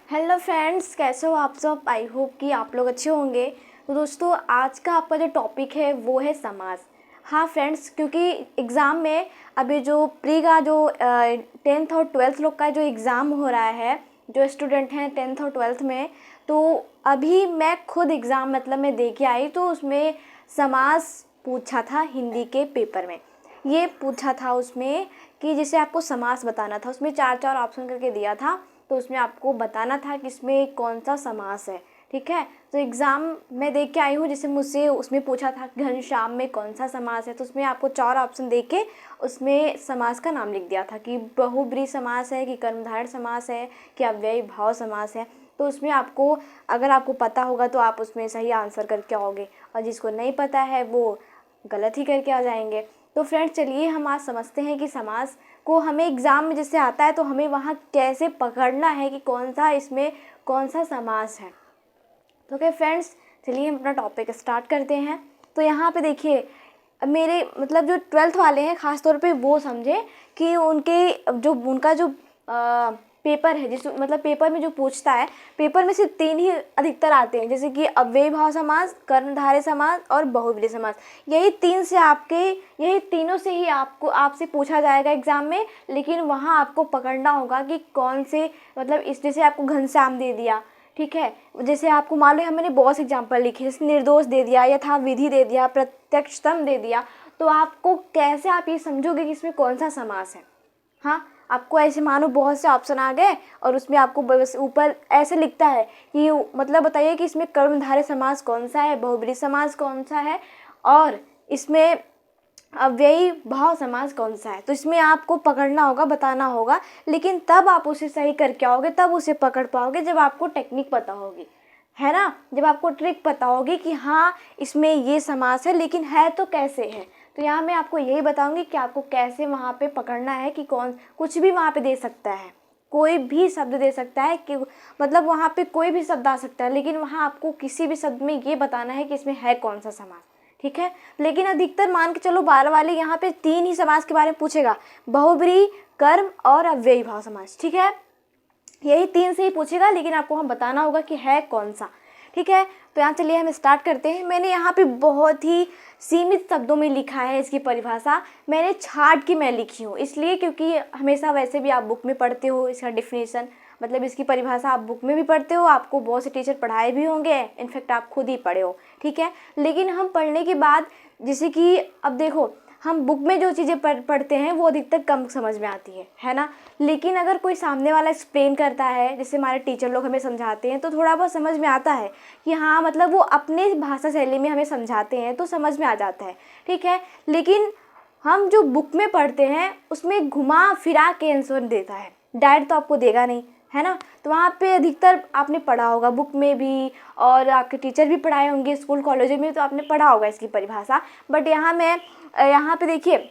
Hello friends, कैसे हो आप सब। आई होप कि आप लोग अच्छे होंगे। तो दोस्तों, आज का आपका जो टॉपिक है वो है समाज। हाँ फ्रेंड्स, क्योंकि एग्ज़ाम में अभी जो प्री का जो 10th और 12th लोग का जो एग्ज़ाम हो रहा है, जो स्टूडेंट हैं 10th और 12th में, तो अभी मैं खुद एग्ज़ाम मतलब मैं दे के आई, तो उसमें समाज पूछा था हिंदी के पेपर में। ये पूछा था उसमें कि जैसे आपको समास बताना था, उसमें 4 ऑप्शन करके दिया था, तो उसमें आपको बताना था कि इसमें कौन सा समास है। ठीक है, तो एग्ज़ाम में देख के आई हूँ, जैसे मुझसे उसमें पूछा था घनश्याम में कौन सा समास है, तो उसमें आपको 4 ऑप्शन दे के उसमें समास का नाम लिख दिया था कि बहुब्रीहि समास है, कि कर्मधारय समास है, कि अव्ययी भाव समास है। तो उसमें आपको, अगर आपको पता होगा तो आप उसमें सही आंसर करके आओगे, और जिसको नहीं पता है वो गलत ही करके आ जाएंगे। तो फ्रेंड्स, चलिए हम आज समझते हैं कि समास को हमें एग्ज़ाम में जैसे आता है तो हमें वहाँ कैसे पकड़ना है कि कौन सा इसमें कौन सा समास है। तो ओके फ्रेंड्स, चलिए हम अपना टॉपिक स्टार्ट करते हैं। तो यहाँ पे देखिए, मेरे मतलब जो 12th वाले हैं ख़ास तौर पे वो समझे कि उनका जो पेपर है, जिस मतलब पेपर में जो पूछता है, पेपर में सिर्फ 3 ही अधिकतर आते हैं, जैसे कि अव्ययी भाव समास, कर्मधारय समास और बहुब्रीहि समास। यही तीनों से ही आपसे पूछा जाएगा एग्ज़ाम में। लेकिन वहाँ आपको पकड़ना होगा कि कौन से, मतलब इस जैसे आपको घनश्याम दे दिया, ठीक है, जैसे आपको मालूम है मैंने बहुत एग्जाम्पल लिखे, जैसे निर्दोष दे दिया, यथाविधि दे दिया, प्रत्यक्षतम दे दिया, तो आपको कैसे आप ये समझोगे कि इसमें कौन सा समास है। हाँ, आपको ऐसे मानो बहुत से ऑप्शन आ गए और उसमें आपको बस ऊपर ऐसे लिखता है कि मतलब बताइए कि इसमें कर्मधारय समास कौन सा है, बहुब्रीहि समास कौन सा है, और इसमें अव्ययी भाव समास कौन सा है। तो इसमें आपको पकड़ना होगा, बताना होगा, लेकिन तब आप उसे सही करके आओगे, तब उसे पकड़ पाओगे जब आपको टेक्निक पता होगी, है ना, जब आपको ट्रिक पता होगी कि हाँ इसमें ये समास है, लेकिन है तो कैसे है। तो यहाँ मैं आपको यही बताऊंगी कि आपको कैसे वहाँ पे पकड़ना है कि कौन कुछ भी वहाँ पे दे सकता है, कोई भी शब्द दे सकता है, कि मतलब वहाँ पे कोई भी शब्द आ सकता है, लेकिन वहाँ आपको किसी भी शब्द में ये बताना है कि इसमें है कौन सा समास। ठीक है, लेकिन अधिकतर मान के चलो 12 वाले यहाँ पे 3 ही समास के बारे में पूछेगा, बहुब्रीहि, कर्म और अव्ययी भाव समास। ठीक है, यही 3 से ही पूछेगा, लेकिन आपको हम बताना होगा कि है कौन सा। ठीक है, तो यहाँ चलिए हम स्टार्ट करते हैं। मैंने यहाँ पे बहुत ही सीमित शब्दों में लिखा है इसकी परिभाषा, मैंने छाट के मैं लिखी हूँ, इसलिए क्योंकि हमेशा वैसे भी आप बुक में पढ़ते हो इसका डिफिनेशन, मतलब इसकी परिभाषा आप बुक में भी पढ़ते हो, आपको बहुत से टीचर पढ़ाए भी होंगे, इनफैक्ट आप खुद ही पढ़े हो। ठीक है, लेकिन हम पढ़ने के बाद, जैसे कि अब देखो, हम बुक में जो चीज़ें पढ़ते हैं वो अधिकतर कम समझ में आती है ना, लेकिन अगर कोई सामने वाला एक्सप्लेन करता है, जैसे हमारे टीचर लोग हमें समझाते हैं, तो थोड़ा बहुत समझ में आता है कि हाँ, मतलब वो अपने भाषा शैली में हमें समझाते हैं तो समझ में आ जाता है। ठीक है, लेकिन हम जो बुक में पढ़ते हैं उसमें घुमा फिरा के आंसर देता है, डायरेक्ट तो आपको देगा नहीं, है ना। तो वहाँ पे अधिकतर आपने पढ़ा होगा बुक में भी, और आपके टीचर भी पढ़ाए होंगे स्कूल कॉलेज में, तो आपने पढ़ा होगा इसकी परिभाषा। बट यहाँ पे देखिए,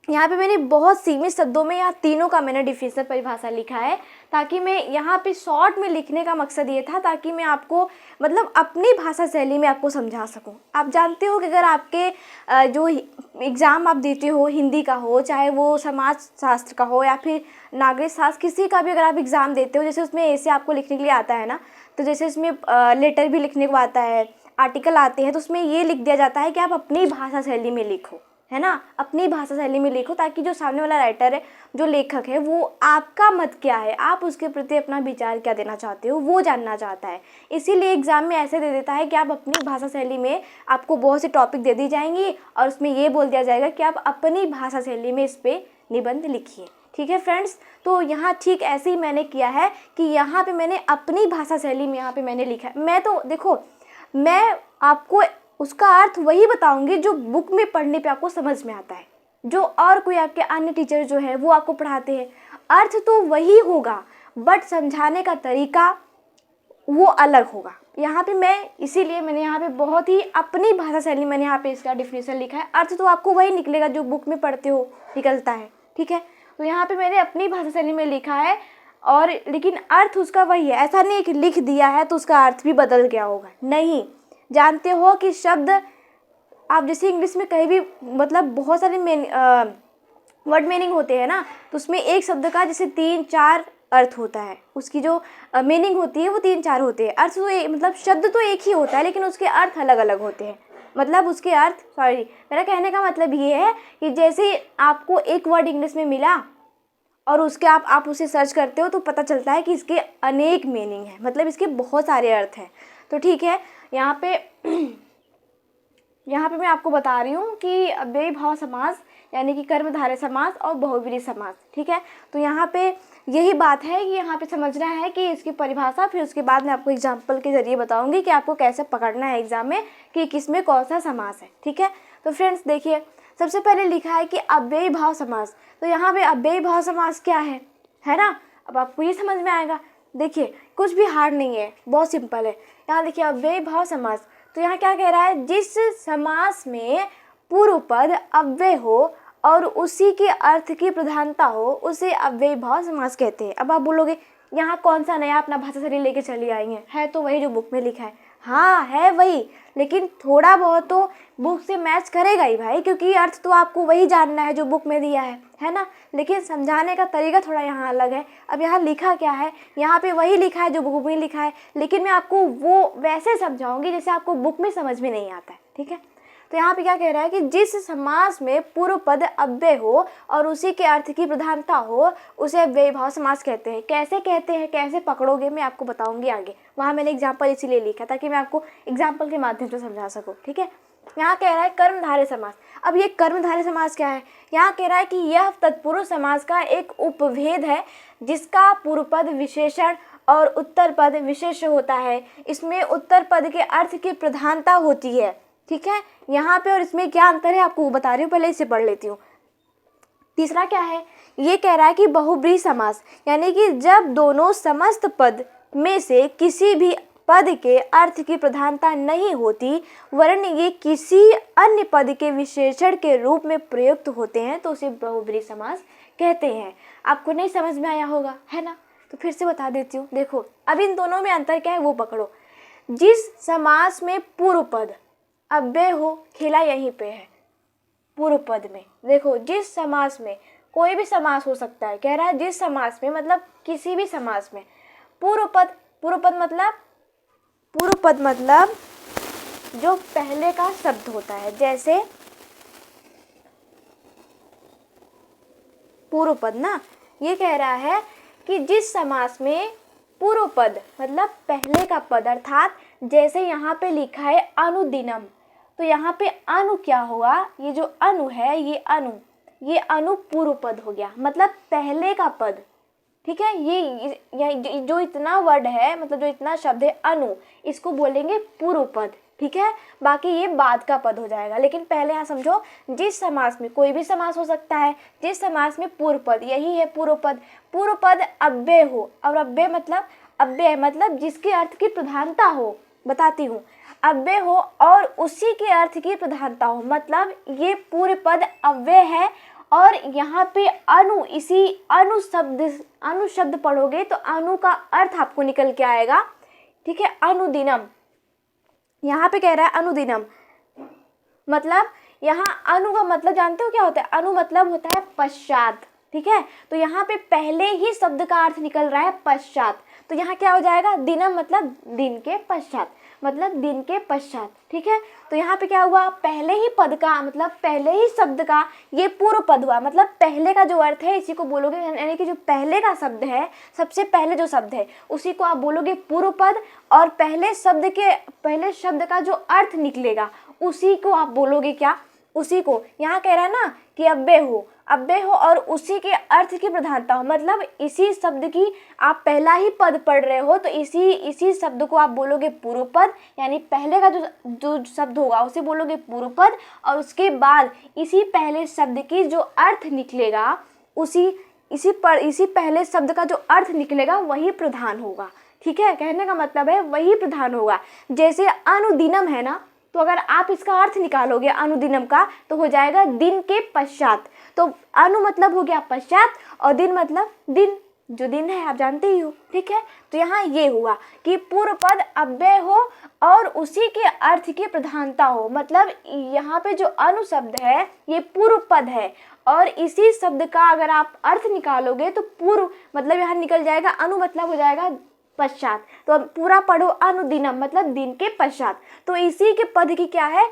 यहाँ पे मैंने बहुत सीमित शब्दों में यहाँ तीनों का मैंने डिफिनेशन परिभाषा लिखा है, ताकि मैं यहाँ पे शॉर्ट में लिखने का मकसद ये था, ताकि मैं आपको मतलब अपनी भाषा शैली में आपको समझा सकूँ। आप जानते हो कि अगर आपके जो एग्ज़ाम आप देते हो, हिंदी का हो, चाहे वो समाज शास्त्र का हो या फिर नागरिक शास्त्र, किसी का भी अगर आप एग्ज़ाम देते हो, जैसे उसमें ऐसे आपको लिखने के लिए आता है ना, तो जैसे इसमें लेटर भी लिखने को आता है, आर्टिकल आते हैं, तो उसमें ये लिख दिया जाता है कि आप अपनी भाषा शैली में लिखो, है ना, अपनी भाषा शैली में लिखो, ताकि जो सामने वाला राइटर है, जो लेखक है, वो आपका मत क्या है, आप उसके प्रति अपना विचार क्या देना चाहते हो, वो जानना चाहता है। इसीलिए एग्जाम में ऐसे दे देता है कि आप अपनी भाषा शैली में, आपको बहुत से टॉपिक दे दी जाएंगी और उसमें ये बोल दिया जाएगा कि आप अपनी भाषा शैली में इस पर निबंध लिखिए। ठीक है फ्रेंड्स, तो यहाँ ठीक ऐसे ही मैंने किया है कि यहाँ पे मैंने अपनी भाषा शैली में यहाँ पे मैंने लिखा है। मैं तो देखो, मैं आपको उसका अर्थ वही बताऊंगी जो बुक में पढ़ने पे आपको समझ में आता है, जो और कोई आपके अन्य टीचर जो है वो आपको पढ़ाते हैं, अर्थ तो वही होगा, बट समझाने का तरीका वो अलग होगा। यहाँ पे इसीलिए मैंने यहाँ पे बहुत ही अपनी भाषा शैली मैंने यहाँ पे इसका डिफिनेशन लिखा है। अर्थ तो आपको वही निकलेगा जो बुक में पढ़ते हो निकलता है। ठीक है, तो यहाँ पे मैंने अपनी भाषा शैली में लिखा है, और लेकिन अर्थ उसका वही है। ऐसा नहीं कि लिख दिया है तो उसका अर्थ भी बदल गया होगा, नहीं। जानते हो कि शब्द आप जैसे इंग्लिश में कहीं भी, मतलब बहुत सारे वर्ड मीनिंग होते हैं ना, तो उसमें एक शब्द का जैसे 3 4 अर्थ होता है, उसकी जो मीनिंग होती है वो 3-4 होते हैं। अर्थ तो मतलब शब्द तो एक ही होता है लेकिन उसके अर्थ अलग अलग होते हैं। मतलब उसके अर्थ मेरा कहने का मतलब ये है कि जैसे आपको एक वर्ड इंग्लिश में मिला और उसके आप उसे सर्च करते हो तो पता चलता है कि इसके अनेक मीनिंग है, मतलब इसके बहुत सारे अर्थ हैं। तो ठीक है, यहाँ पे मैं आपको बता रही हूँ कि अव्ययी भाव समास यानी कि कर्मधारय समास और बहुब्रीहि समास। ठीक है, तो यहाँ पे यही बात है कि यहाँ पे समझना है कि इसकी परिभाषा, फिर उसके बाद मैं आपको एग्जाम्पल के जरिए बताऊंगी कि आपको कैसे पकड़ना है एग्जाम में कि किस में कौन सा समास है। ठीक है, तो फ्रेंड्स देखिए, सबसे पहले लिखा है कि अव्ययी भाव समास। तो यहाँ पे अव्ययी भाव समास क्या है ना। अब आपको ये समझ में आएगा। देखिए कुछ भी हार्ड नहीं है, बहुत सिंपल है। यहाँ देखिए अव्ययी भाव समास, तो यहाँ क्या कह रहा है, जिस समास में पूर्व पद अव्यय हो और उसी के अर्थ की प्रधानता हो उसे अव्ययी भाव समास कहते हैं। अब आप बोलोगे यहाँ कौन सा नया अपना भाषा शैली लेके चली आई है तो वही जो बुक में लिखा है। हाँ है वही, लेकिन थोड़ा बहुत तो बुक से मैच करेगा ही भाई, क्योंकि अर्थ तो आपको वही जानना है जो बुक में दिया है ना। लेकिन समझाने का तरीका थोड़ा यहाँ अलग है। अब यहाँ लिखा क्या है, यहाँ पे वही लिखा है जो बुक में लिखा है, लेकिन मैं आपको वो वैसे समझाऊंगी जैसे आपको बुक में समझ में नहीं आता है। ठीक है, तो यहाँ पे क्या कह रहा है कि जिस समास में पूर्व पद अव्यय हो और उसी के अर्थ की प्रधानता हो उसे अव्ययी भाव समास कहते हैं। कैसे कहते हैं, कैसे पकड़ोगे, मैं आपको बताऊंगी आगे। वहाँ मैंने एग्जाम्पल इसीलिए लिखा ताकि मैं आपको एग्जाम्पल के माध्यम से समझा सकूँ। ठीक है, यहाँ कह रहा है कर्मधारय समास। अब ये कर्मधारय समास क्या है, यहाँ कह रहा है कि यह तत्पुरुष समास का एक उपभेद है जिसका पूर्व पद विशेषण और उत्तर पद विशेष होता है। इसमें उत्तर पद के अर्थ की प्रधानता होती है। ठीक है, यहाँ पे और इसमें क्या अंतर है आपको बता रही हूँ, पहले इसे पढ़ लेती हूँ। तीसरा क्या है, ये कह रहा है कि बहुब्रीहि समास, यानी कि जब दोनों समस्त पद में से किसी भी पद के अर्थ की प्रधानता नहीं होती वरन ये किसी अन्य पद के विशेषण के रूप में प्रयुक्त होते हैं तो उसे बहुब्रीहि समास कहते हैं। आपको नहीं समझ में आया होगा, है ना, तो फिर से बता देती हूँ। देखो अब इन दोनों में अंतर क्या है वो पकड़ो। जिस समास में पूर्व पद अव्यय हो, खेला यहीं पे है पूर्व पद में। देखो जिस समास में, कोई भी समास हो सकता है, कह रहा है जिस समास में मतलब किसी भी समास में पूर्व पद मतलब जो पहले का शब्द होता है, जैसे पूर्व पद ना, ये कह रहा है कि जिस समास में पूर्व पद मतलब पहले का पद, अर्थात जैसे यहाँ पे लिखा है अनुदिनम, तो यहाँ पे अनु क्या होगा, ये जो अनु है ये अनु पूर्व पद हो गया, मतलब पहले का पद। ठीक है, ये जो इतना वर्ड है, मतलब जो इतना शब्द है अनु, इसको बोलेंगे पूर्व पद। ठीक है, बाकी ये बाद का पद हो जाएगा। लेकिन पहले यहाँ समझो, जिस समास में, कोई भी समास हो सकता है, जिस समास में पूर्व पद, यही है पूर्व पद अव्यय हो, और अव्यय मतलब जिसके अर्थ की प्रधानता हो, बताती हूँ, अव्यय हो और उसी के अर्थ की प्रधानता हो, मतलब ये पूर्व पद अव्यय है और यहाँ पे अनु, इसी अनु शब्द पढ़ोगे तो अनु का अर्थ आपको निकल के आएगा। ठीक है, अनुदिनम, यहाँ पे कह रहा है अनुदिनम, मतलब यहाँ अनु का मतलब जानते हो क्या होता है, अनु मतलब होता है पश्चात। ठीक है, तो यहाँ पे पहले ही शब्द का अर्थ निकल रहा है पश्चात, तो यहाँ क्या हो जाएगा, दिनम मतलब दिन के पश्चात, मतलब दिन के पश्चात। ठीक है, तो यहाँ पे क्या हुआ, पहले ही पद का मतलब पहले ही शब्द का ये पूर्व पद हुआ, मतलब पहले का जो अर्थ है इसी को बोलोगे, यानी कि जो पहले का शब्द है, सबसे पहले जो शब्द है उसी को आप बोलोगे पूर्व पद, और पहले शब्द का जो अर्थ निकलेगा उसी को आप बोलोगे क्या, उसी को। यहाँ कह रहा है ना कि अव्यय हो और उसी के अर्थ की प्रधानता हो, मतलब इसी शब्द की आप पहला ही पद पढ़ रहे हो तो इसी शब्द को आप बोलोगे पूर्व पद, यानी पहले का जो शब्द होगा उसे बोलोगे पूर्व पद, और उसके बाद इसी पहले शब्द की जो अर्थ निकलेगा इसी पहले शब्द का जो अर्थ निकलेगा वही प्रधान होगा। ठीक है, कहने का मतलब है वही प्रधान होगा। जैसे अनुदिनम है ना, तो अगर आप इसका अर्थ निकालोगे अनुदिनम का तो हो जाएगा दिन के पश्चात, तो अनु मतलब हो गया पश्चात और दिन मतलब दिन, जो दिन है आप जानते ही हो। ठीक है, तो यहाँ ये हुआ कि पूर्व पद अव्यय हो और उसी के अर्थ की प्रधानता हो, मतलब यहाँ पे जो अनु शब्द है ये पूर्व पद है और इसी शब्द का अगर आप अर्थ निकालोगे तो पूर्व मतलब यहाँ निकल जाएगा, अनु मतलब हो जाएगा पश्चात। तो अब पूरा पढ़ो, अनुदिनम मतलब दिन के पश्चात। तो इसी के पद की क्या है,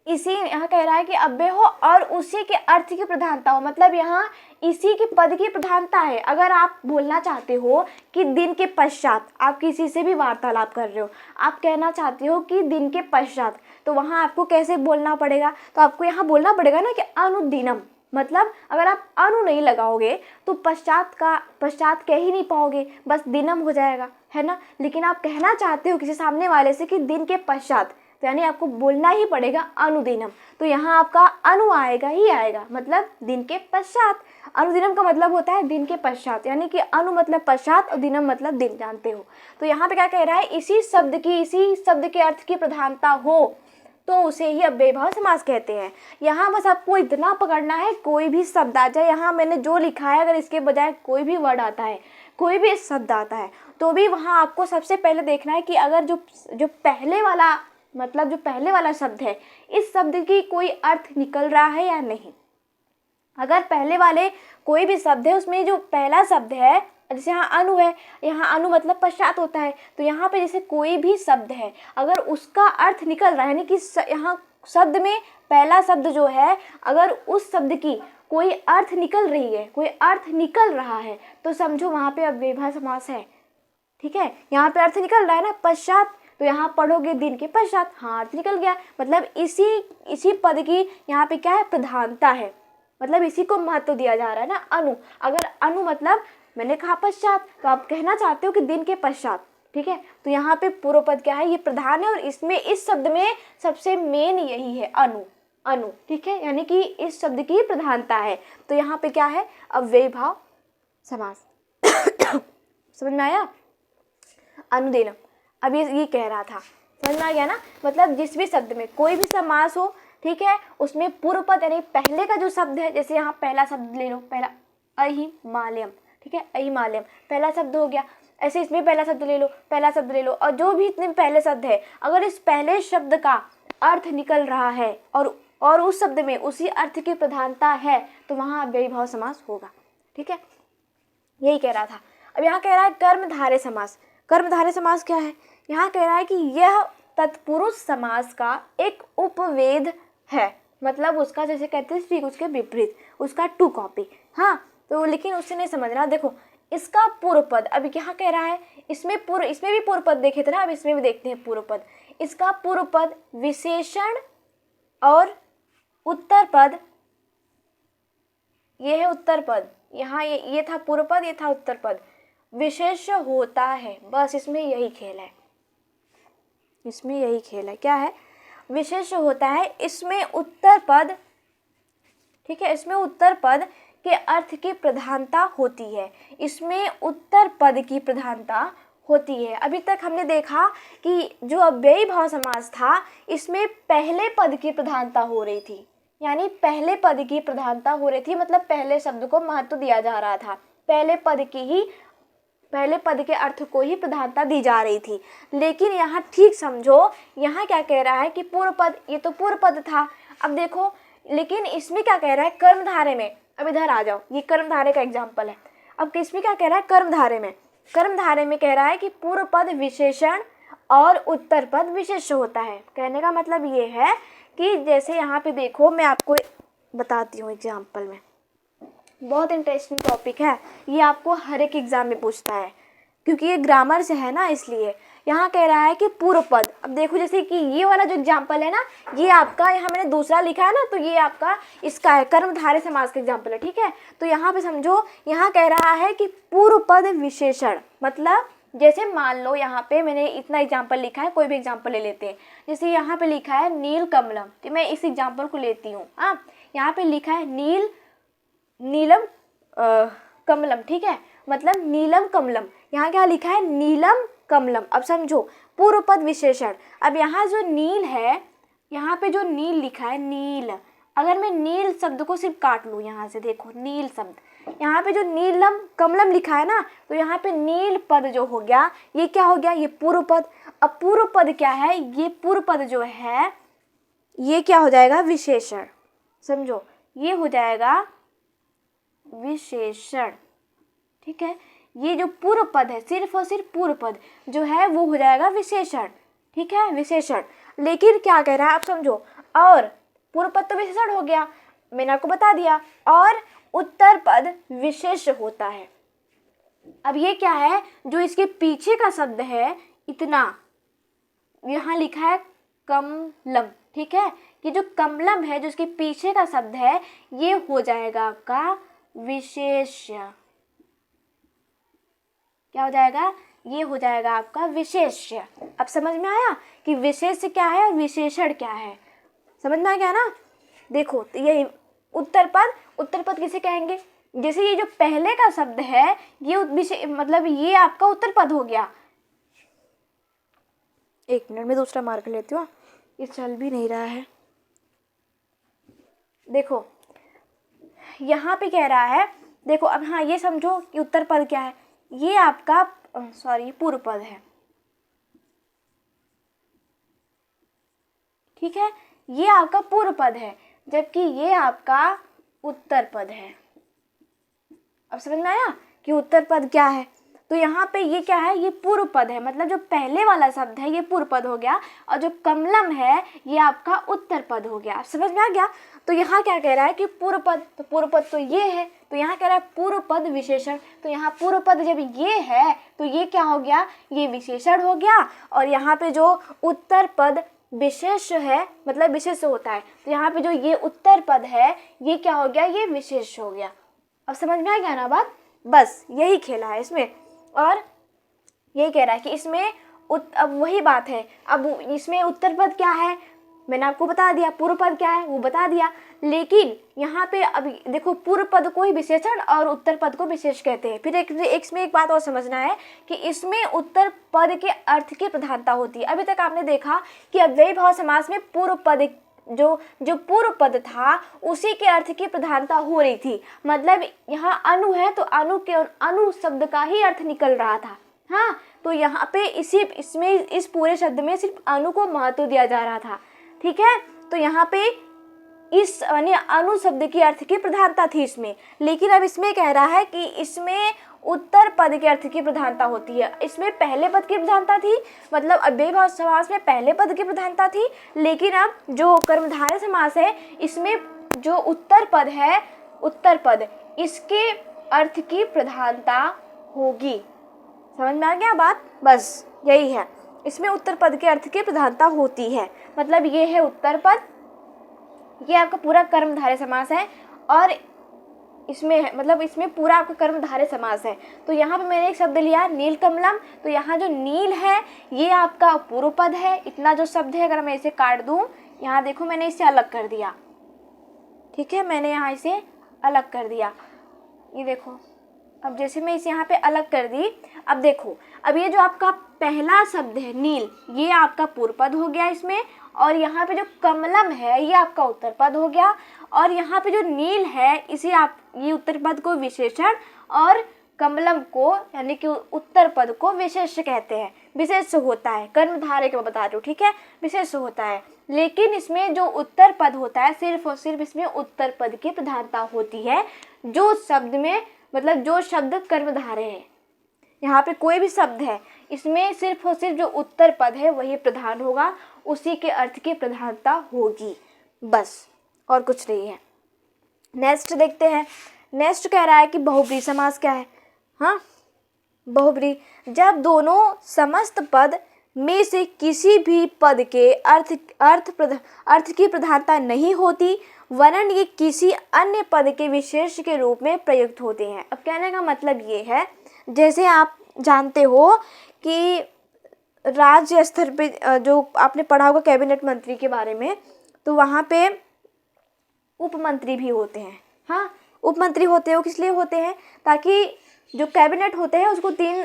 इसी यहाँ कह रहा है कि अव्यय हो और उसी के अर्थ की प्रधानता हो, मतलब यहाँ इसी के पद की प्रधानता है। अगर आप बोलना चाहते हो कि दिन के पश्चात, आप किसी से भी वार्तालाप कर रहे हो, आप कहना चाहते हो कि दिन के पश्चात, तो वहाँ आपको कैसे बोलना पड़ेगा, तो आपको यहाँ बोलना पड़ेगा ना कि अनुदिनम। मतलब अगर आप अनु नहीं लगाओगे तो पश्चात कह ही नहीं पाओगे, बस दिनम हो जाएगा, है ना। लेकिन आप कहना चाहते हो किसी सामने वाले से कि दिन के पश्चात, तो यानी आपको बोलना ही पड़ेगा अनुदिनम। तो यहाँ आपका अनु आएगा ही आएगा, मतलब दिन के पश्चात। अनुदिनम का मतलब होता है दिन के पश्चात, यानी कि अनु मतलब पश्चात और दिनम मतलब दिन, जानते हो। तो यहाँ पे क्या कह रहा है, इसी शब्द के अर्थ की प्रधानता हो तो उसे ही अव्ययीभाव समास कहते हैं। यहाँ बस आपको इतना पकड़ना है, कोई भी शब्द आ जाए, यहाँ मैंने जो लिखा है अगर इसके बजाय कोई भी वर्ड आता है, कोई भी शब्द आता है, तो भी वहाँ आपको सबसे पहले देखना है कि अगर जो पहले वाला शब्द है, इस शब्द की कोई अर्थ निकल रहा है या नहीं। अगर पहले वाले कोई भी शब्द है, उसमें जो पहला शब्द है, जैसे यहाँ अनु है, यहाँ अनु मतलब पश्चात होता है, तो यहाँ पे जैसे कोई भी शब्द है अगर उसका अर्थ निकल रहा है, यानी कि यहाँ शब्द में पहला शब्द जो है, अगर उस शब्द की कोई अर्थ निकल रही है, कोई अर्थ निकल रहा है, तो समझो वहाँ पे अव्ययीभाव समास है। ठीक है, यहाँ पे अर्थ निकल रहा है ना पश्चात, तो यहाँ पढ़ोगे दिन के पश्चात, हाँ अर्थ निकल गया, मतलब इसी पद की यहाँ पे क्या है, प्रधानता है, मतलब इसी को महत्व दिया जा रहा है ना, अनु। अगर अनु मतलब मैंने कहा पश्चात, तो आप कहना चाहते हो कि दिन के पश्चात, ठीक है। तो यहाँ पे पूर्व पद क्या है, ये प्रधान है, और इसमें इस शब्द में सबसे मेन यही है अनु, ठीक है, यानी कि इस शब्द की प्रधानता है। तो यहाँ पे क्या है, अव्ययीभाव समास। समझ में आया, अनुदिनम। अब ये कह रहा था, समझ में आ गया ना, मतलब जिस भी शब्द में कोई भी समास हो, ठीक है, उसमें पूर्व पद यानी पहले का जो शब्द है, जैसे यहाँ पहला शब्द ले लो, पहला अहिमालयम, ठीक है, अहिमालयम पहला शब्द हो गया। ऐसे इसमें पहला शब्द ले लो, पहला शब्द ले लो, और जो भी इतने पहले शब्द है, अगर इस पहले शब्द का अर्थ निकल रहा है और उस शब्द में उसी अर्थ की प्रधानता है, तो वहाँ अव्ययीभाव समास होगा। ठीक है, यही कह रहा था। अब यहाँ कह रहा है कर्मधारय समास। कर्मधारय समास क्या है, यहाँ कह रहा है कि यह तत्पुरुष समास का एक उपवेद है, मतलब उसका जैसे कहते हैं ठीक उसके विपरीत, उसका टू कॉपी। हाँ, तो लेकिन उससे नहीं समझना, देखो इसका पूर्व पद, अभी क्या कह रहा है, इसमें भी पूर्व पद देखे थे ना, अब इसमें भी देखते हैं पूर्व पद। इसका पूर्व पद विशेषण और उत्तर पद, ये है उत्तर पद, यहाँ ये था पूर्व पद, ये था उत्तर पद, विशेष होता है, बस इसमें यही खेल है, इसमें यही खेल है। क्या है, विशेष होता है, इसमें उत्तर पद, ठीक है, इसमें उत्तर पद के अर्थ की प्रधानता होती है, इसमें उत्तर पद की प्रधानता होती है। अभी तक हमने देखा कि जो अव्ययीभाव समास था, इसमें पहले पद की प्रधानता हो रही थी, यानी पहले पद की प्रधानता हो रही थी, मतलब पहले शब्द को महत्व दिया जा रहा था, पहले पद के अर्थ को ही प्रधानता दी जा रही थी। लेकिन यहाँ ठीक समझो, यहाँ क्या कह रहा है कि पूर्व पद, ये तो पूर्व पद था। अब देखो, लेकिन इसमें क्या कह रहा है, कर्मधारय में, अब इधर आ जाओ, ये कर्मधारय का एग्जाम्पल है। अब इसमें क्या कह रहा है, कर्मधारय में कह रहा है कि पूर्व पद विशेषण और उत्तर पद विशेष होता है। कहने का मतलब ये है कि जैसे यहाँ पे देखो, मैं आपको बताती हूँ एग्जाम्पल में, बहुत इंटरेस्टिंग टॉपिक है ये, आपको हर एक एग्जाम में पूछता है, क्योंकि ये ग्रामर से है ना, इसलिए। यहाँ कह रहा है कि पूर्व पद, अब देखो जैसे कि ये वाला जो एग्जाम्पल है ना, ये आपका, यहाँ मैंने दूसरा लिखा है ना, तो ये आपका इसका है, कर्मधारय समास का एग्जाम्पल है। ठीक है, तो यहाँ पे समझो, यहाँ कह रहा है कि पूर्व पद विशेषण, मतलब जैसे मान लो यहाँ पे मैंने इतना एग्जाम्पल लिखा है, कोई भी एग्जाम्पल ले लेते हैं। जैसे यहाँ पे लिखा है नील कमलम, तो मैं इस एग्जाम्पल को लेती हूँ। हाँ, यहाँ पे लिखा है नीलम कमलम, ठीक है, मतलब नीलम कमलम, यहाँ क्या लिखा है, नीलम कमलम। अब समझो, पूर्व पद विशेषण। अब यहाँ जो नील है, यहाँ पे जो नील लिखा है, नील, अगर मैं नील शब्द को सिर्फ काट लूँ, यहाँ से देखो नील शब्द, यहाँ पे जो नीलम कमलम लिखा है ना, तो यहाँ पे नील पद जो हो गया, ये क्या हो गया, ये पूर्व पद। अब पूर्व पद क्या है, ये पूर्व पद जो है, ये क्या हो जाएगा, विशेषण। समझो, ये हो जाएगा विशेषण। ठीक है, ये जो पूर्व पद है, सिर्फ और सिर्फ पूर्व पद जो है वो हो जाएगा विशेषण। ठीक है, विशेषण। लेकिन क्या कह रहा है आप समझो, और पूर्व पद तो विशेषण हो गया, मैंने आपको बता दिया, और उत्तर पद विशेष होता है। अब ये क्या है, जो इसके पीछे का शब्द है इतना, यहाँ लिखा है कमलम। ठीक है, ये जो कमलम है, जो इसके पीछे का शब्द है, ये हो जाएगा आपका विशेष्य। क्या हो जाएगा, ये हो जाएगा आपका विशेष्य। अब समझ में आया कि विशेष्य क्या है और विशेषण क्या है, समझ में आ गया ना। देखो, तो यही उत्तर पद किसे कहेंगे, जैसे ये जो पहले का शब्द है ये मतलब ये आपका उत्तर पद हो गया। एक मिनट में दूसरा मार्क लेती हूँ, ये चल भी नहीं रहा है। देखो यहाँ पे कह रहा है, देखो अब हाँ ये समझो कि उत्तर पद क्या है, ये आपका पूर्व पद है। ठीक है, ये आपका पूर्व पद है, जबकि ये आपका उत्तर पद है। अब समझ में आया कि उत्तर पद क्या है। तो यहाँ पे ये क्या है, ये पूर्व पद है, मतलब जो पहले वाला शब्द है ये पूर्व पद हो गया, और जो कमलम है ये आपका उत्तर पद हो गया। अब समझ में आ गया। तो यहाँ क्या कह रहा है कि पूर्व पद, तो पूर्व पद तो ये है, तो यहाँ कह रहा है पूर्व पद विशेषण। तो यहाँ पूर्व पद जब ये है तो ये क्या हो गया, ये विशेषण हो गया। और यहाँ पे जो उत्तर पद विशेष है, मतलब विशेष होता है, तो यहाँ पे जो ये उत्तर पद है ये क्या हो गया, ये विशेष हो गया। अब समझ में आ गया ना बात, बस यही खेला है इसमें। और यही कह रहा है कि इसमें अब वही बात है, अब इसमें उत्तर पद क्या है मैंने आपको बता दिया, पूर्व पद क्या है वो बता दिया, लेकिन यहाँ पे अभी देखो पूर्व पद को ही विशेषण और उत्तर पद को विशेष कहते हैं। फिर इसमें एक बात और समझना है कि इसमें उत्तर पद के अर्थ की प्रधानता होती है। अभी तक आपने देखा कि अव्ययी भाव समास में पूर्व पद जो पूर्व पद था उसी के अर्थ की प्रधानता हो रही थी, मतलब यहाँ अनु है तो अनु शब्द का ही अर्थ निकल रहा था। हाँ, तो यहाँ पे इस पूरे शब्द में सिर्फ अनु को महत्व दिया जा रहा था। ठीक है, तो यहाँ पे इस यानी अनु शब्द की अर्थ की प्रधानता थी इसमें, लेकिन अब इसमें कह रहा है कि इसमें उत्तर पद के अर्थ की प्रधानता होती है। इसमें पहले पद की प्रधानता थी, मतलब अव्ययी भाव समास में पहले पद की प्रधानता थी, लेकिन अब जो कर्मधारय समास है इसमें जो उत्तर पद है, उत्तर पद इसके अर्थ की प्रधानता होगी। समझ में आ गया बात, बस यही है, इसमें उत्तर पद के अर्थ की प्रधानता होती है। मतलब ये है उत्तर पद, ये आपका पूरा कर्मधारय समास है, और इसमें है मतलब इसमें पूरा आपका कर्मधारय समास है। तो यहाँ पे मैंने एक शब्द लिया नील कमलम, तो यहाँ जो नील है ये आपका पूर्व पद है। इतना जो शब्द है अगर मैं इसे काट दूँ, यहाँ देखो मैंने इसे अलग कर दिया। ठीक है, मैंने यहाँ इसे अलग कर दिया, ये देखो। अब जैसे मैं इसे यहाँ पे अलग कर दी, अब देखो अब ये जो आपका पहला शब्द है नील, ये आपका पूर्व पद हो गया इसमें, और यहाँ पे जो कमलम है ये आपका उत्तर पद हो गया, और यहाँ पे जो नील है इसे आप ये उत्तर पद को विशेषण और कमलम को यानी कि उत्तर पद को विशेष कहते हैं। विशेष होता है, कर्मधारय को बता रही हूँ, ठीक है, विशेष होता है। लेकिन इसमें जो उत्तर पद होता है सिर्फ और सिर्फ इसमें उत्तर पद की प्रधानता होती है, जो शब्द में मतलब जो शब्द कर्मधारय है। यहाँ पे कोई भी शब्द है इसमें सिर्फ और सिर्फ जो उत्तर पद है वही प्रधान होगा, उसी के अर्थ की प्रधानता होगी, बस और कुछ नहीं है। नेक्स्ट देखते हैं। नेक्स्ट कह रहा है कि बहुब्रीहि समास क्या है। हाँ, बहुब्रीहि जब दोनों समस्त पद में से किसी भी पद के अर्थ की प्रधानता नहीं होती, वरन ये किसी अन्य पद के विशेष के रूप में प्रयुक्त होते हैं। अब कहने का मतलब ये है, जैसे आप जानते हो कि राज्य स्तर पे जो आपने पढ़ा होगा कैबिनेट मंत्री के बारे में, तो वहाँ पे उपमंत्री भी होते हैं। हाँ, उपमंत्री होते हैं, वो किस लिए होते हैं, ताकि जो कैबिनेट होते हैं उसको 3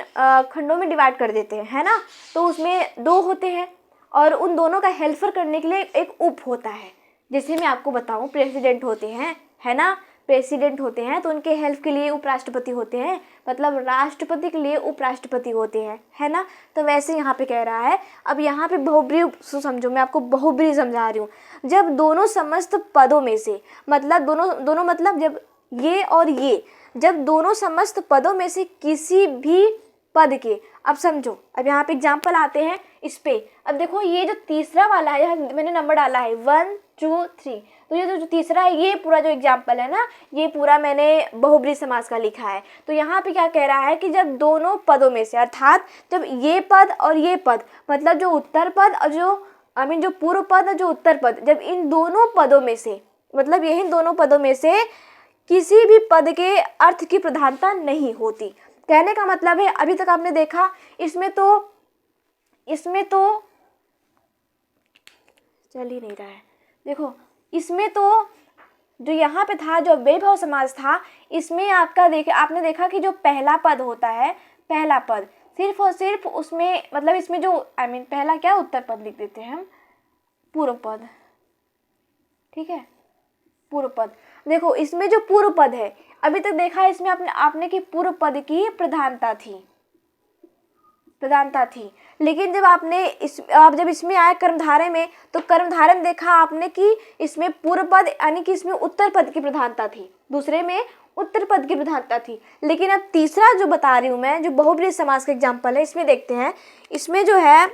खंडों में डिवाइड कर देते हैं, है ना। तो उसमें 2 होते हैं और उन दोनों का हेल्पर करने के लिए एक उप होता है। जैसे मैं आपको बताऊं, प्रेसिडेंट होते हैं, है ना, प्रेसिडेंट होते हैं तो उनके हेल्प के लिए उपराष्ट्रपति होते हैं, मतलब राष्ट्रपति के लिए उपराष्ट्रपति होते हैं, है ना। तो वैसे यहाँ पे कह रहा है। अब यहाँ पे बहुब्रीहि समझो, मैं आपको बहुब्रीहि समझा रही हूँ। जब दोनों समस्त पदों में से, मतलब दोनों मतलब जब ये और ये, जब दोनों समस्त पदों में से किसी भी पद के, अब समझो, अब यहाँ पे एग्जाम्पल आते हैं इस पे। अब देखो ये जो तीसरा वाला है, यहाँ मैंने नंबर डाला है 1 2 3, तो ये जो तीसरा है, ये पूरा जो एग्जाम्पल है ना, ये पूरा मैंने बहुब्रीहि समास का लिखा है। तो यहाँ पे क्या कह रहा है कि जब दोनों पदों में से, अर्थात जब ये पद और ये पद, मतलब जो उत्तर पद और जो पूर्व पद और जो उत्तर पद, जब इन दोनों पदों में से, मतलब यही दोनों पदों में से किसी भी पद के अर्थ की प्रधानता नहीं होती। कहने का मतलब है, अभी तक आपने देखा इसमें तो चल ही नहीं रहा है। देखो इसमें तो जो यहाँ पे था, जो अव्ययीभाव समास था, इसमें आपने देखा कि जो पहला पद होता है, पहला पद सिर्फ और सिर्फ उसमें, मतलब इसमें जो पहला क्या, उत्तर पद लिख देते हैं हम, पूर्व पद, ठीक है, पूर्व पद। देखो इसमें जो पूर्व पद है, अभी तक देखा है इसमें आपने कि पूर्व पद की प्रधानता थी, लेकिन जब इसमें आया कर्मधारय में, तो कर्मधारय में देखा आपने कि इसमें पूर्व पद यानी कि इसमें उत्तर पद की प्रधानता थी, दूसरे में उत्तर पद की प्रधानता थी। लेकिन अब तीसरा जो बता रही हूं मैं, जो बहुब्रीहि समास का एग्जाम्पल है, इसमें देखते हैं, इसमें जो है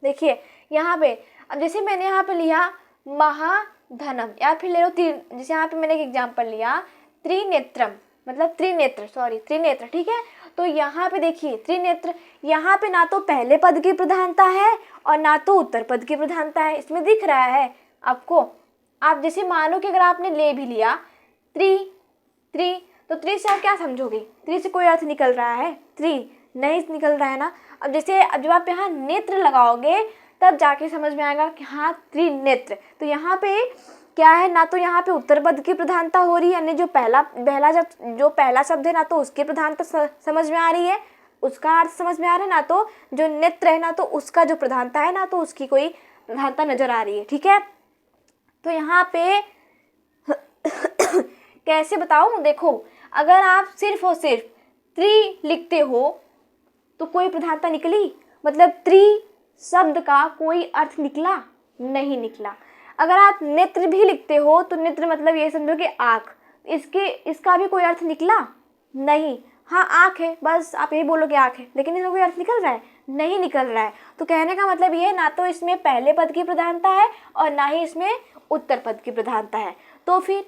देखिए यहाँ पे, अब जैसे मैंने यहाँ पे लिया महाधनम, या फिर ले लो जैसे यहाँ पे मैंने एक एग्जाम्पल लिया त्रिनेत्रम, मतलब त्रिनेत्र, ठीक है। तो यहाँ पे देखिए त्रिनेत्र, यहाँ पे ना तो पहले पद की प्रधानता है और ना तो उत्तर पद की प्रधानता है, इसमें दिख रहा है आपको। आप जैसे मानो कि अगर आपने ले भी लिया त्रि, तो त्रि से आप क्या समझोगे, त्रि से कोई अर्थ निकल रहा है, त्रि नहीं निकल रहा है ना। अब जब आप यहाँ नेत्र लगाओगे तब जाके समझ में आएगा कि हाँ त्रिनेत्र। तो यहाँ पे क्या है, ना तो यहाँ पे उत्तर पद की प्रधानता हो रही है, यानी जो पहला शब्द है ना तो उसकी प्रधानता समझ में आ रही है, उसका अर्थ समझ में आ रहा है, ना तो जो नेत्र है ना तो उसका जो प्रधानता है ना तो उसकी कोई प्रधानता नजर आ रही है, ठीक है। तो यहाँ पे कैसे बताऊं, देखो अगर आप सिर्फ और सिर्फ त्रि लिखते हो तो कोई प्रधानता निकली, मतलब त्रि शब्द का कोई अर्थ निकला, नहीं निकला। अगर आप नेत्र भी लिखते हो तो नेत्र मतलब ये समझो कि आँख, इसका भी कोई अर्थ निकला नहीं। हाँ आँख है, बस आप यही बोलोगे आँख है, लेकिन इसका कोई अर्थ निकल रहा है, नहीं निकल रहा है। तो कहने का मतलब ये है, ना तो इसमें पहले पद की प्रधानता है और ना ही इसमें उत्तर पद की प्रधानता है। तो फिर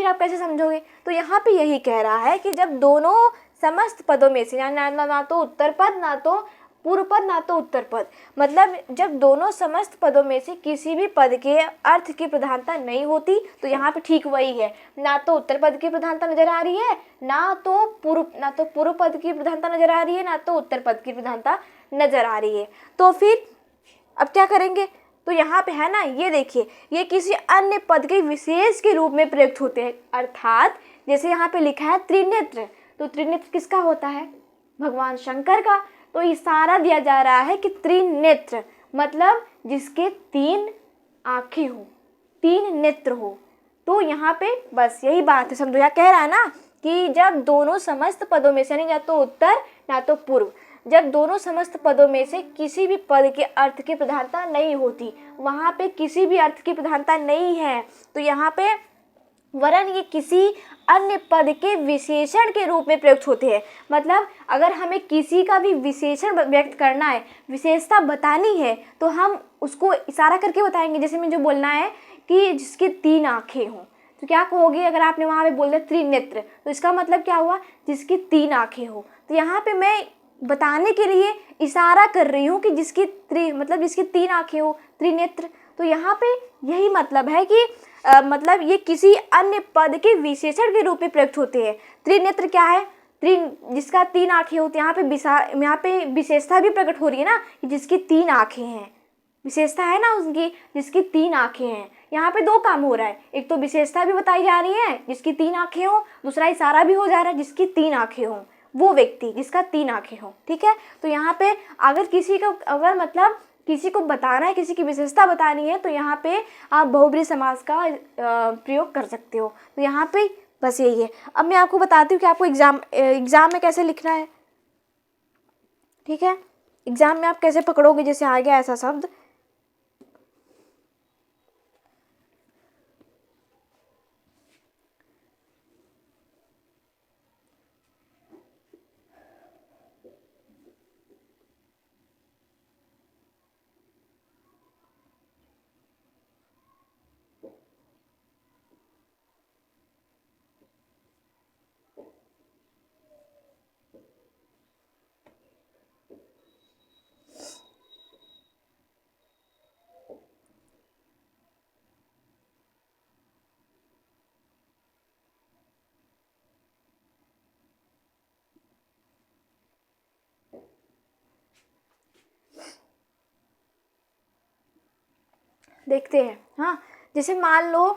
आप कैसे समझोगे। तो यहाँ पे यही कह रहा है कि जब दोनों समस्त पदों में से ना तो उत्तर पद, ना तो पूर्व पद, ना तो उत्तर पद, मतलब जब दोनों समस्त पदों में से किसी भी पद के अर्थ की प्रधानता नहीं होती, तो यहाँ पे ठीक वही है, ना तो उत्तर पद की प्रधानता नजर आ रही है, ना तो पूर्व पद की प्रधानता नजर आ रही है, ना तो उत्तर पद की प्रधानता नजर आ रही है। तो फिर अब क्या करेंगे, तो यहाँ पे है ना, ये देखिए, ये किसी अन्य पद के विशेष के रूप में प्रयुक्त होते हैं। अर्थात जैसे यहाँ पे लिखा है त्रिनेत्र, तो त्रिनेत्र किसका होता है, भगवान शंकर का। तो इशारा दिया जा रहा है कि त्रिनेत्र मतलब जिसके 3 आंखें हो, 3 नेत्र हो। तो यहाँ पे बस यही बात है, समझो। यहाँ कह रहा है ना कि जब दोनों समस्त पदों में से, ना तो उत्तर ना तो पूर्व, जब दोनों समस्त पदों में से किसी भी पद के अर्थ की प्रधानता नहीं होती, वहाँ पे किसी भी अर्थ की प्रधानता नहीं है, तो यहाँ पे वरन ये किसी अन्य पद के विशेषण के रूप में प्रयुक्त होते हैं। मतलब अगर हमें किसी का भी विशेषण व्यक्त करना है, विशेषता बतानी है, तो हम उसको इशारा करके बताएंगे। जैसे मैं जो बोलना है कि जिसकी 3 आंखें हों, तो क्या कहोगे, अगर आपने वहाँ पे बोल दिया त्रिनेत्र, तो इसका मतलब क्या हुआ, जिसकी 3 आंखें हो। तो यहाँ पे मैं बताने के लिए इशारा कर रही हूँ कि जिसकी मतलब जिसकी 3 आंखें हो, त्रिनेत्र। तो यहाँ पे यही मतलब है कि मतलब ये किसी अन्य पद के विशेषण के रूप में प्रयुक्त होते हैं। त्रिनेत्र क्या है, जिसका 3 आंखें होती है। यहाँ पे विशेषता भी प्रकट हो रही है ना, कि जिसकी 3 आंखें हैं, विशेषता है ना उसकी, जिसकी 3 आंखें हैं। यहाँ पे 2 काम हो रहा है, एक तो विशेषता भी बताई जा रही है जिसकी 3 आंखें हो, दूसरा इशारा भी हो जा रहा है जिसकी 3 आंखें हों, वो व्यक्ति जिसका 3 आंखें हों, ठीक है। तो यहाँ पे अगर किसी का, अगर मतलब किसी को बताना है, किसी की विशेषता बतानी है, तो यहाँ पे आप बहुब्रीहि समास का प्रयोग कर सकते हो। तो यहाँ पे बस यही है। अब मैं आपको बताती हूँ कि आपको एग्जाम में कैसे लिखना है। ठीक है, एग्जाम में आप कैसे पकड़ोगे, जैसे आ गया ऐसा शब्द, देखते हैं। हाँ, जैसे मान लो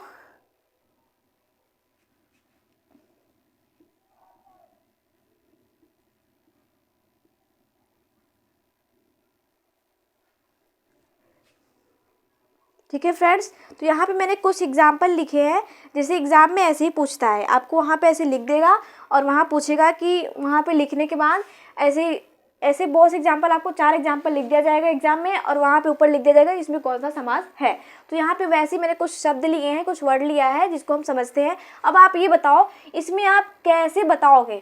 ठीक है फ्रेंड्स, तो यहाँ पे मैंने कुछ एग्जाम्पल लिखे हैं। जैसे एग्ज़ाम में ऐसे ही पूछता है, आपको वहाँ पे ऐसे लिख देगा और वहाँ पूछेगा कि वहाँ पे लिखने के बाद ऐसे ऐसे बहुत से एग्जाम्पल, आपको 4 एग्जाम्पल लिख दिया जाएगा एग्जाम में, और वहाँ पे ऊपर लिख दिया जाएगा इसमें कौन सा समास है। तो यहाँ पे वैसे ही मैंने कुछ शब्द लिए हैं, कुछ वर्ड लिया है जिसको हम समझते हैं। अब आप ये बताओ, इसमें आप कैसे बताओगे,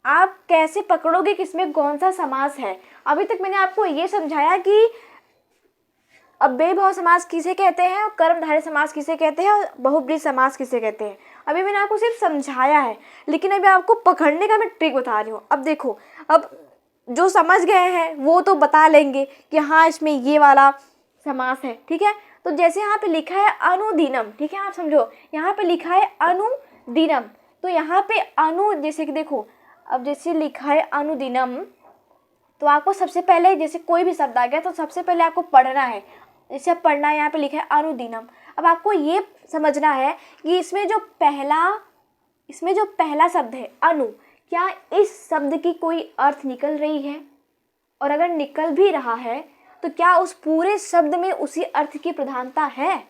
आप कैसे पकड़ोगे कि इसमें कौन सा समास है। अभी तक मैंने आपको ये समझाया कि अव्ययी भाव समास किसे कहते हैं, और कर्मधारय समास किसे कहते हैं, और बहुब्रीहि समास किसे कहते हैं। अभी मैंने आपको सिर्फ समझाया है, लेकिन अभी आपको पकड़ने का मैं ट्रिक बता रही हूँ। अब देखो, अब जो समझ गए हैं वो तो बता लेंगे कि हाँ इसमें ये वाला समास है। ठीक है, तो जैसे यहाँ पे लिखा है अनुदिनम, ठीक है, आप समझो, यहाँ पे लिखा है अनुदिनम, तो यहाँ पे अनु, जैसे कि देखो, अब जैसे लिखा है अनुदिनम, तो आपको सबसे पहले जैसे कोई भी शब्द आ गया तो सबसे पहले आपको पढ़ना है। जैसे अब पढ़ना है, यहाँ पे लिखा है अनुदिनम। अब आपको ये समझना है कि इसमें जो पहला शब्द है अनु, क्या इस शब्द की कोई अर्थ निकल रही है, और अगर निकल भी रहा है तो क्या उस पूरे शब्द में उसी अर्थ की प्रधानता है,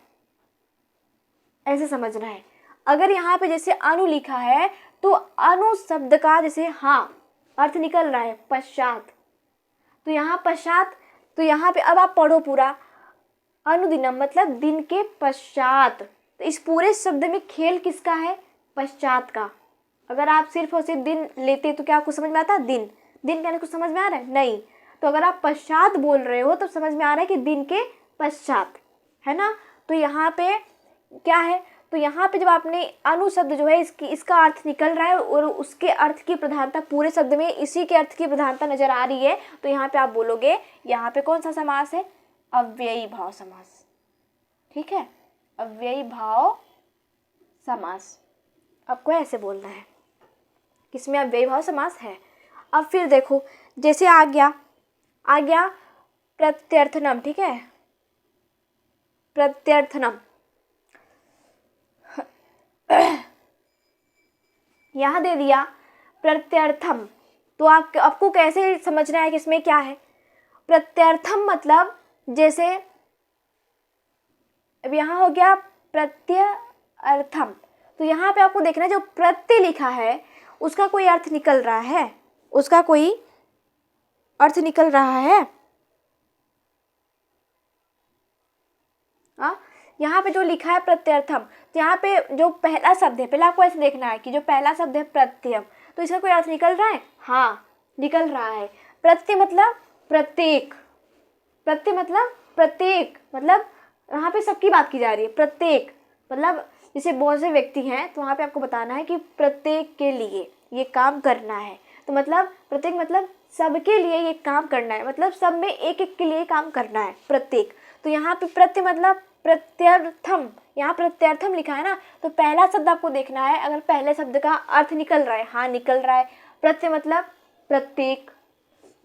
ऐसे समझना है। अगर यहाँ पे जैसे अनु लिखा है तो अनु शब्द का जैसे हाँ अर्थ निकल रहा है पश्चात, तो यहाँ पश्चात, तो यहाँ पे अब आप पढ़ो पूरा, अनुदिनम मतलब दिन के पश्चात। तो इस पूरे शब्द में खेल किसका है, पश्चात का। अगर आप सिर्फ और सिर्फ दिन लेते तो क्या आपको समझ में आता, दिन दिन कहने को समझ में आ रहा है, नहीं। तो अगर आप पश्चात बोल रहे हो तो समझ में आ रहा है कि दिन के पश्चात, है ना। तो यहाँ पे क्या है, तो यहाँ पे जब आपने अनु शब्द जो है इसका अर्थ निकल रहा है और उसके अर्थ की प्रधानता पूरे शब्द में इसी के अर्थ की प्रधानता नजर आ रही है, तो यहाँ पे आप बोलोगे यहाँ पे कौन सा समास है, अव्ययी भाव समास। ठीक है, अव्ययी भाव समास आपको ऐसे बोलना है, किसमें अव्ययी भाव समास है। अब फिर देखो, जैसे आ गया प्रत्यर्थनम, ठीक है, प्रत्यर्थनम यहाँ दे दिया प्रत्यर्थम, तो आपको कैसे समझना है कि इसमें क्या है। प्रत्यर्थम मतलब जैसे अब यहाँ हो गया प्रत्यर्थम, तो यहाँ पे आपको देखना है जो प्रत्यय लिखा है उसका कोई अर्थ निकल रहा है, उसका कोई अर्थ निकल रहा है। यहाँ पे जो लिखा है प्रत्यर्थम, तो यहाँ पे जो पहला शब्द है, पहले आपको ऐसे देखना है कि जो पहला शब्द है प्रत्यय, तो इसका कोई अर्थ निकल रहा है, हाँ निकल रहा है। प्रत्यय मतलब प्रत्येक, प्रत्यय मतलब प्रत्येक, मतलब यहाँ पे सबकी बात की जा रही है। प्रत्येक मतलब जैसे बहुत से व्यक्ति हैं तो वहाँ पे आपको बताना है कि प्रत्येक के लिए ये काम करना है, तो मतलब प्रत्येक मतलब सबके लिए ये काम करना है, मतलब सब में एक एक के लिए काम करना है, प्रत्येक। तो यहाँ पे प्रत्यय मतलब प्रत्यर्थम, यहाँ प्रत्यर्थम लिखा है ना, तो पहला शब्द आपको देखना है, अगर पहले शब्द का अर्थ निकल रहा है, हाँ निकल रहा है, प्रत्यय मतलब प्रत्येक,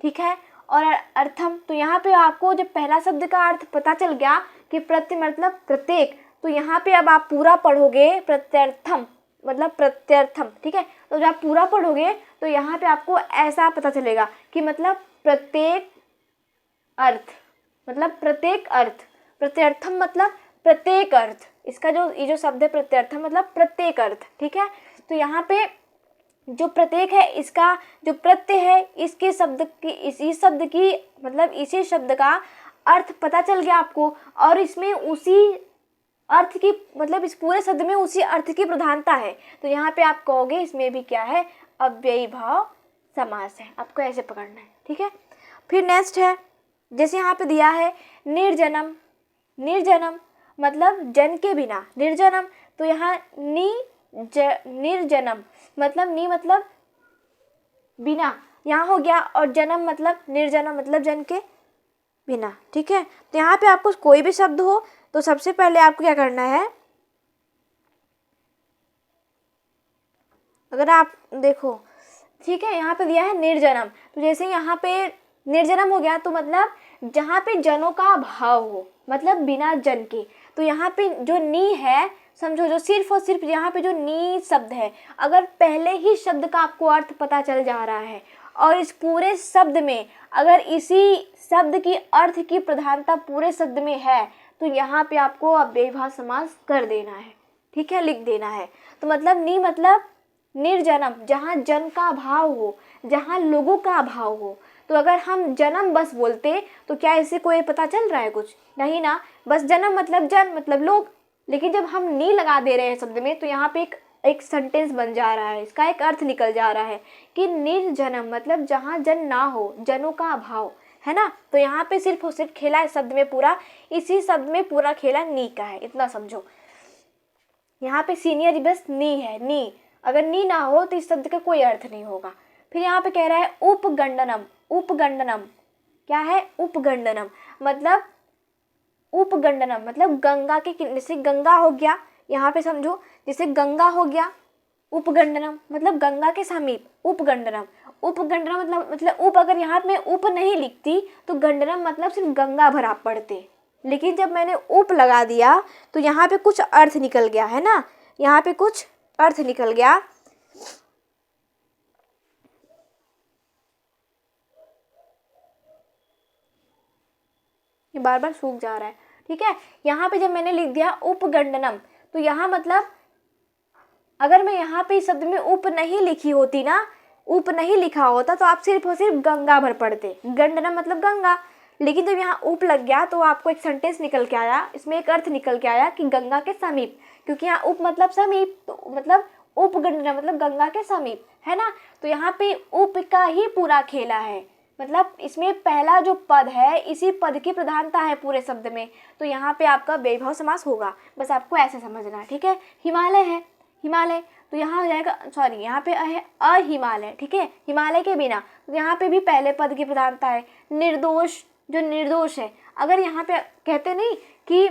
ठीक है, और अर्थम, तो यहाँ पे आपको जब पहला शब्द का अर्थ पता चल गया कि प्रत्यय मतलब प्रत्येक, तो यहाँ पे अब आप पूरा पढ़ोगे प्रत्यर्थम मतलब प्रत्यर्थम, ठीक है। तो जब आप पूरा पढ़ोगे तो यहाँ पे आपको ऐसा पता चलेगा कि मतलब प्रत्येक अर्थ, मतलब प्रत्येक अर्थ, प्रत्यर्थम मतलब प्रत्येक अर्थ, इसका जो ये जो शब्द है प्रत्यर्थम मतलब प्रत्येक अर्थ, ठीक है। तो यहाँ पे जो प्रत्येक है इसका जो प्रत्यय है इसके शब्द की इसी शब्द की मतलब इसी शब्द का अर्थ पता चल गया आपको, और इसमें उसी अर्थ की मतलब इस पूरे शब्द में उसी अर्थ की प्रधानता है। तो यहाँ पे आप कहोगे इसमें भी क्या है, अव्ययी भाव समास है, आपको ऐसे पकड़ना है, ठीक है। फिर नेक्स्ट है, जैसे यहाँ पे दिया है निर्जनम, निर्जनम मतलब जन के बिना, निर्जनम, तो यहाँ निर्जनम मतलब नी मतलब बिना यहाँ हो गया, और जन्म मतलब निर्जनम मतलब जन के बिना, ठीक है। तो यहाँ पे आपको कोई भी शब्द हो तो सबसे पहले आपको क्या करना है, अगर आप देखो, ठीक है, यहाँ पे दिया है निर्जनम, तो जैसे यहाँ पे निर्जनम हो गया तो मतलब जहाँ पे जनों का अभाव हो, मतलब बिना जन के। तो यहाँ पे जो नी है समझो, जो सिर्फ और सिर्फ यहाँ पे जो नी शब्द है, अगर पहले ही शब्द का आपको अर्थ पता चल जा रहा है और इस पूरे शब्द में अगर इसी शब्द की अर्थ की प्रधानता पूरे शब्द में है तो यहाँ पे आपको अव्ययीभाव समास कर देना है, ठीक है, लिख देना है। तो मतलब नी मतलब निर्जनम, जहाँ जन का अभाव हो, जहाँ लोगों का अभाव हो। तो अगर हम जन्म बस बोलते तो क्या इससे कोई पता चल रहा है कुछ, नहीं ना, बस जन्म मतलब जन मतलब लोग। लेकिन जब हम नी लगा दे रहे हैं शब्द में तो यहाँ पे एक सेंटेंस बन जा रहा है, इसका एक अर्थ निकल जा रहा है कि निर्जनम मतलब जहाँ जन ना हो, जनों का अभाव, है ना। तो यहाँ पे सिर्फ और सिर्फ खेला है शब्द में पूरा, इसी शब्द में पूरा खेला नी का है, इतना समझो। यहाँ पे सीनियर बस नी है, नी, अगर नी ना हो तो इस शब्द का कोई अर्थ नहीं होगा। फिर यहाँ पे कह रहा है उपगंडनम, उपगंडनम क्या है, उपगंडनम मतलब उपगंडनम मतलब गंगा के जैसे गंगा हो गया, यहाँ पे समझो जैसे गंगा हो गया, उपगंडनम मतलब गंगा के समीप, उपगंडनम, उपगंडनम मतलब उप, अगर यहाँ पे उप नहीं लिखती तो गंडनम मतलब सिर्फ गंगा भर आप पढ़ते, लेकिन जब मैंने उप लगा दिया तो यहाँ पे कुछ अर्थ निकल गया है ना, यहाँ पे कुछ अर्थ निकल गया। ये बार बार सूख जा रहा है, ठीक है। यहाँ पे जब मैंने लिख दिया उपगंडनम तो यहाँ मतलब अगर मैं यहाँ पे इस शब्द में उप नहीं लिखी होती ना, उप नहीं लिखा होता तो आप सिर्फ और सिर्फ गंगा भर पढ़ते, गंडनम मतलब गंगा। लेकिन जब यहाँ उप लग गया तो आपको एक सेंटेंस निकल के आया, इसमें एक अर्थ निकल के आया कि गंगा के समीप, क्योंकि यहाँ उप मतलब समीप, तो मतलब उपगंडनम मतलब गंगा के समीप, है ना। तो यहाँ पे उप का ही पूरा खेला है, मतलब इसमें पहला जो पद है इसी पद की प्रधानता है पूरे शब्द में, तो यहाँ पे आपका वैभव समास होगा, बस आपको ऐसे समझना है, ठीक है। हिमालय है, हिमालय, तो यहाँ हो जाएगा, सॉरी यहाँ पे है अहिमालय, ठीक है, हिमालय के बिना, तो यहाँ पे भी पहले पद की प्रधानता है। निर्दोष, जो निर्दोष है, अगर यहाँ पे कहते नहीं कि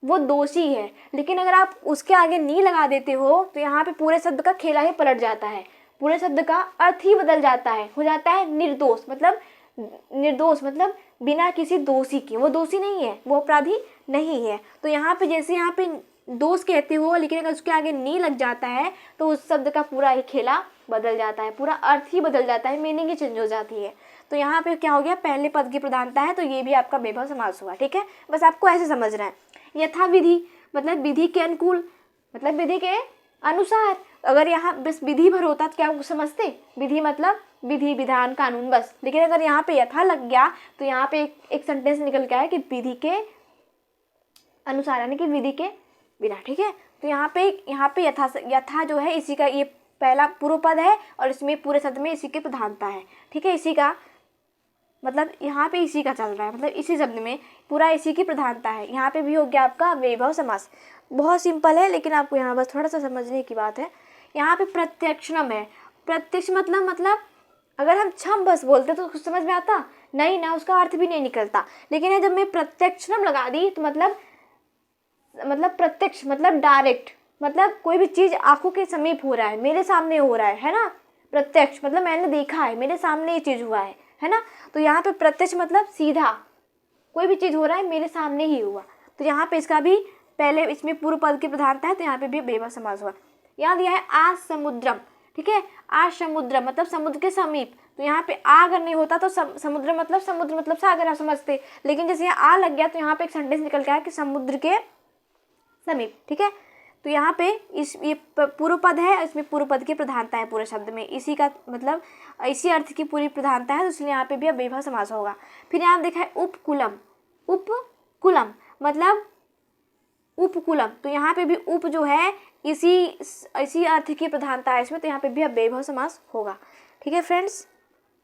वो दोषी है, लेकिन अगर आप उसके आगे नी लगा देते हो तो यहाँ पे पूरे शब्द का खेला ही पलट जाता है, पूरे शब्द का अर्थ ही बदल जाता है, हो जाता है निर्दोष, मतलब निर्दोष मतलब बिना किसी दोषी के, वो दोषी नहीं है, वो अपराधी नहीं है। तो यहाँ पे जैसे यहाँ पे दोष कहते हो लेकिन अगर उसके आगे नी लग जाता है तो उस शब्द का पूरा ही खेला बदल जाता है, पूरा अर्थ ही बदल जाता है, मीनिंग ही चेंज हो जाती है। तो यहाँ पे क्या हो गया, पहले पद की प्रधानता है तो ये भी आपका वैभव समास हुआ, ठीक है, बस आपको ऐसे समझना है। यथा विधि मतलब विधि के अनुकूल, मतलब विधि के अनुसार, अगर यहाँ बस विधि भर होता तो क्या आप समझते, विधि मतलब विधि विधान कानून बस, लेकिन अगर यहाँ पे यथा लग गया तो यहाँ पे एक सेंटेंस निकल के आया कि विधि के अनुसार, यानी कि विधि के बिना, ठीक है। तो यहाँ पे यथा जो है इसी का ये पहला पूर्व पद है और इसमें पूरे शब्द में इसी की प्रधानता है, ठीक है, इसी का मतलब यहाँ पे इसी का चल रहा है, मतलब इसी शब्द में पूरा इसी की प्रधानता है। यहाँ पे भी हो गया आपका वैभव समास, बहुत सिंपल है लेकिन आपको यहाँ बस थोड़ा सा समझने की बात है। यहाँ पे प्रत्यक्षणम है, प्रत्यक्ष मतलब अगर हम क्षम बस बोलते तो कुछ समझ में आता नहीं ना, उसका अर्थ भी नहीं निकलता, लेकिन जब मैं प्रत्यक्षणम लगा दी तो मतलब प्रत्यक्ष मतलब डायरेक्ट, मतलब कोई भी चीज़ आंखों के समीप हो रहा है, मेरे सामने हो रहा है ना, प्रत्यक्ष मतलब मैंने देखा है, मेरे सामने ये चीज़ हुआ है ना। तो यहाँ पे प्रत्यक्ष मतलब सीधा कोई भी चीज़ हो रहा है मेरे सामने ही हुआ, तो यहाँ पे इसका भी पहले इसमें पूर्व पद की प्रधानता है तो यहाँ पे भी वैभव समास हुआ। यहाँ दिया है आज समुद्रम, ठीक है। आ समुद्र मतलब समुद्र के समीप, तो यहाँ पे आ अगर नहीं होता तो समुद्र मतलब सागर आप समझते, लेकिन जैसे यहाँ आ लग गया तो यहाँ पे एक सेंटेंस निकल गया कि समुद्र के समीप। ठीक है, तो यहाँ पे ये पूर्व पद है, इसमें पूर्व पद की प्रधानता है पूरे शब्द में, इसी का मतलब इसी अर्थ की पूरी प्रधानता है, तो इसलिए यहाँ पे भी अव्ययीभाव समास होगा। फिर यहाँ देखा है उपकुलम, उपकुलम मतलब उपकुलम, तो यहाँ पे भी उप जो है इसी अर्थ की प्रधानता है इसमें, तो यहाँ पे भी अव्ययीभाव समास होगा। ठीक है फ्रेंड्स,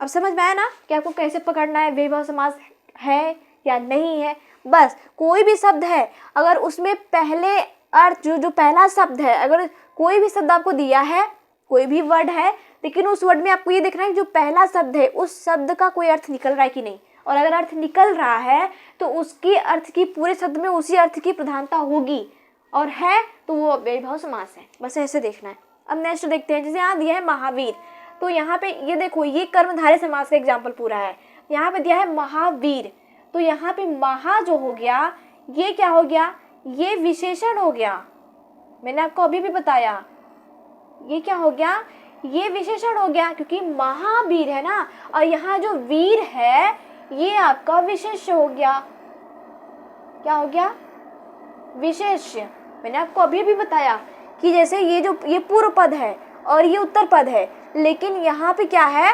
अब समझ में आया ना कि आपको कैसे पकड़ना है, अव्ययीभाव समास है या नहीं है। बस कोई भी शब्द है अगर उसमें पहले अर्थ जो पहला शब्द है, अगर कोई भी शब्द आपको दिया है, कोई भी वर्ड है, लेकिन उस वर्ड में आपको ये देखना है कि जो पहला शब्द है उस शब्द का कोई अर्थ निकल रहा है कि नहीं, और अगर अर्थ निकल रहा है तो उसके अर्थ की पूरे शब्द में उसी अर्थ की प्रधानता होगी, और है तो वो अव्ययीभाव समास है। बस ऐसे देखना है। अब नेक्स्ट देखते हैं, जैसे यहाँ दिया है महावीर, तो यहाँ पे ये देखो ये कर्मधारय समास का एग्जाम्पल पूरा है। यहाँ पे दिया है महावीर, तो यहाँ पे महा जो हो गया ये क्या हो गया, ये विशेषण हो गया। मैंने आपको अभी भी बताया ये क्या हो गया, ये विशेषण हो गया, क्योंकि महावीर है ना, और यहाँ जो वीर है ये आपका विशेष्य हो गया। क्या हो गया, विशेष्य। मैंने आपको अभी भी बताया कि जैसे ये पूर्व पद है और ये उत्तर पद है, लेकिन यहाँ पे क्या है,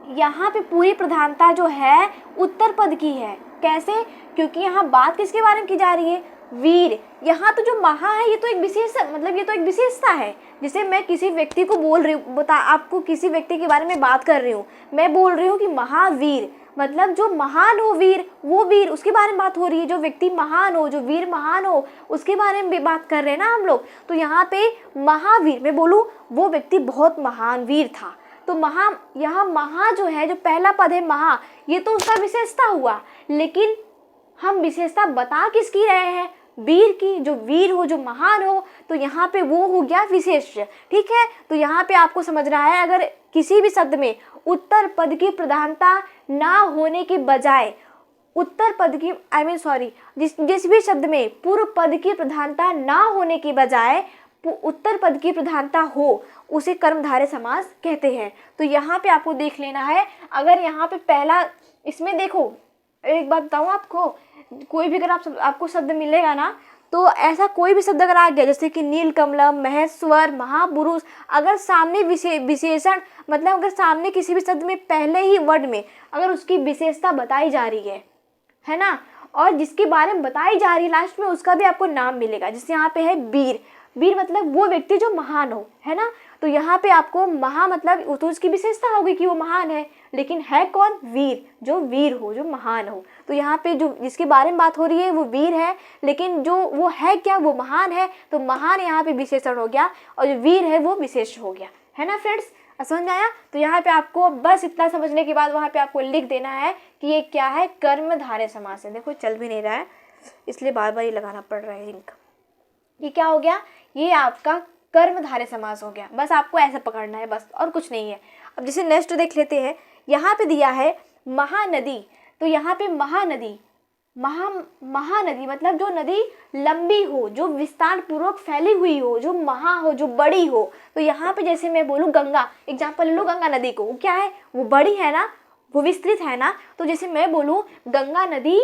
यहाँ पे पूरी प्रधानता जो है उत्तर पद की है। कैसे, क्योंकि यहाँ बात किसके बारे में की जा रही है, वीर। यहाँ तो जो महा है ये तो एक विशेष मतलब ये तो एक विशेषता है। जैसे मैं किसी व्यक्ति को बोल रही हूँ, आपको किसी व्यक्ति के बारे में बात कर रही हूँ, मैं बोल रही हूँ कि महावीर, मतलब जो महान हो वीर, वो वीर उसके बारे में बात हो रही है। जो व्यक्ति महान हो, जो वीर महान हो, उसके बारे में भी बात कर रहे हैं ना हम लोग। तो यहाँ पे महावीर मैं बोलूँ वो व्यक्ति बहुत महान वीर था, तो यहाँ महा जो है, जो पहला पद है महा, ये तो उसका विशेषता हुआ, लेकिन हम विशेषता बता किसकी रहे हैं, वीर की। जो वीर हो, जो महान हो, तो यहाँ पे वो हो गया विशेष्य। ठीक है, तो यहाँ पे आपको समझना है, अगर किसी भी शब्द में उत्तर पद की प्रधानता ना होने के बजाय उत्तर पद की जिस भी शब्द में पूर्व पद की प्रधानता ना होने के बजाय उत्तर पद की प्रधानता हो, उसे कर्मधारय समास कहते हैं। तो यहाँ पे आपको देख लेना है, अगर यहाँ पे पहला, इसमें देखो एक बात बताऊँ आपको, कोई भी अगर आपको शब्द मिलेगा ना, तो ऐसा कोई भी शब्द अगर आ गया जैसे कि नीलकमलम, महेश्वर, महापुरुष, अगर सामने विशेषण मतलब अगर सामने किसी भी शब्द में पहले ही वर्ड में अगर उसकी विशेषता बताई जा रही है ना, और जिसके बारे में बताई जा रही है लास्ट में उसका भी आपको नाम मिलेगा। जैसे यहाँ पे है वीर, वीर मतलब वो व्यक्ति जो महान हो, है ना, तो यहाँ पे आपको महा मतलब तो उसकी विशेषता होगी कि वो महान है, लेकिन है कौन, वीर, जो वीर हो, जो महान हो। तो यहाँ पे जो जिसके बारे में बात हो रही है वो वीर है, लेकिन जो वो है क्या, वो महान है, तो महान यहाँ पे विशेषण हो गया, और जो वीर है वो विशेष हो गया, है ना फ्रेंड्स। समझ में आया। तो यहाँ पे आपको बस इतना समझने के बाद वहाँ पे आपको लिख देना है कि ये क्या है, कर्मधारय समास है। देखो चल भी नहीं रहा है, इसलिए बार बार ये लगाना पड़ रहा है लिंक। ये क्या हो गया, ये आपका कर्मधारय समास हो गया। बस आपको ऐसे पकड़ना है, बस और कुछ नहीं है। अब जैसे नेक्स्ट देख लेते हैं, यहाँ पे दिया है महानदी, तो यहाँ पे महानदी महानदी मतलब जो नदी लंबी हो, जो विस्तार पूर्वक फैली हुई हो, जो महा हो, जो बड़ी हो। तो यहाँ पे जैसे मैं बोलूँ गंगा, एग्जाम्पल ले लो गंगा नदी को, वो क्या है, वो बड़ी है ना, वो विस्तृत है ना। तो जैसे मैं बोलूँ गंगा नदी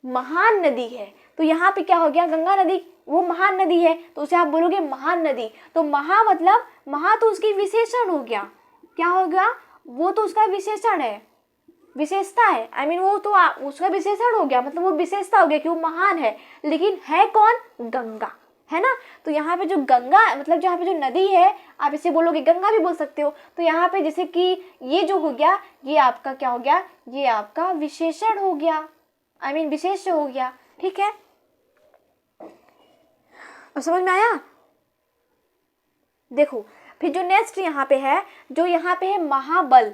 महान नदी है, तो यहाँ पे क्या हो गया, गंगा नदी वो महान नदी है, तो उसे आप बोलोगे महान नदी। तो महा मतलब महा तो उसकी विशेषण हो गया, क्या हो गया, वो तो उसका विशेषण है, विशेषता है, वो तो उसका विशेषण हो गया, मतलब वो विशेषता हो गया कि वो महान है, लेकिन है कौन, गंगा, है ना। तो यहाँ पे जो गंगा मतलब जहाँ पे जो नदी है, आप इसे बोलोगे गंगा भी बोल सकते हो। तो यहाँ पे जैसे कि ये जो हो गया, ये आपका क्या हो गया, ये आपका विशेषण हो गया, विशेष हो गया। ठीक है, अब समझ में आया। देखो फिर जो नेक्स्ट यहाँ पे है, जो यहाँ पे है महाबल,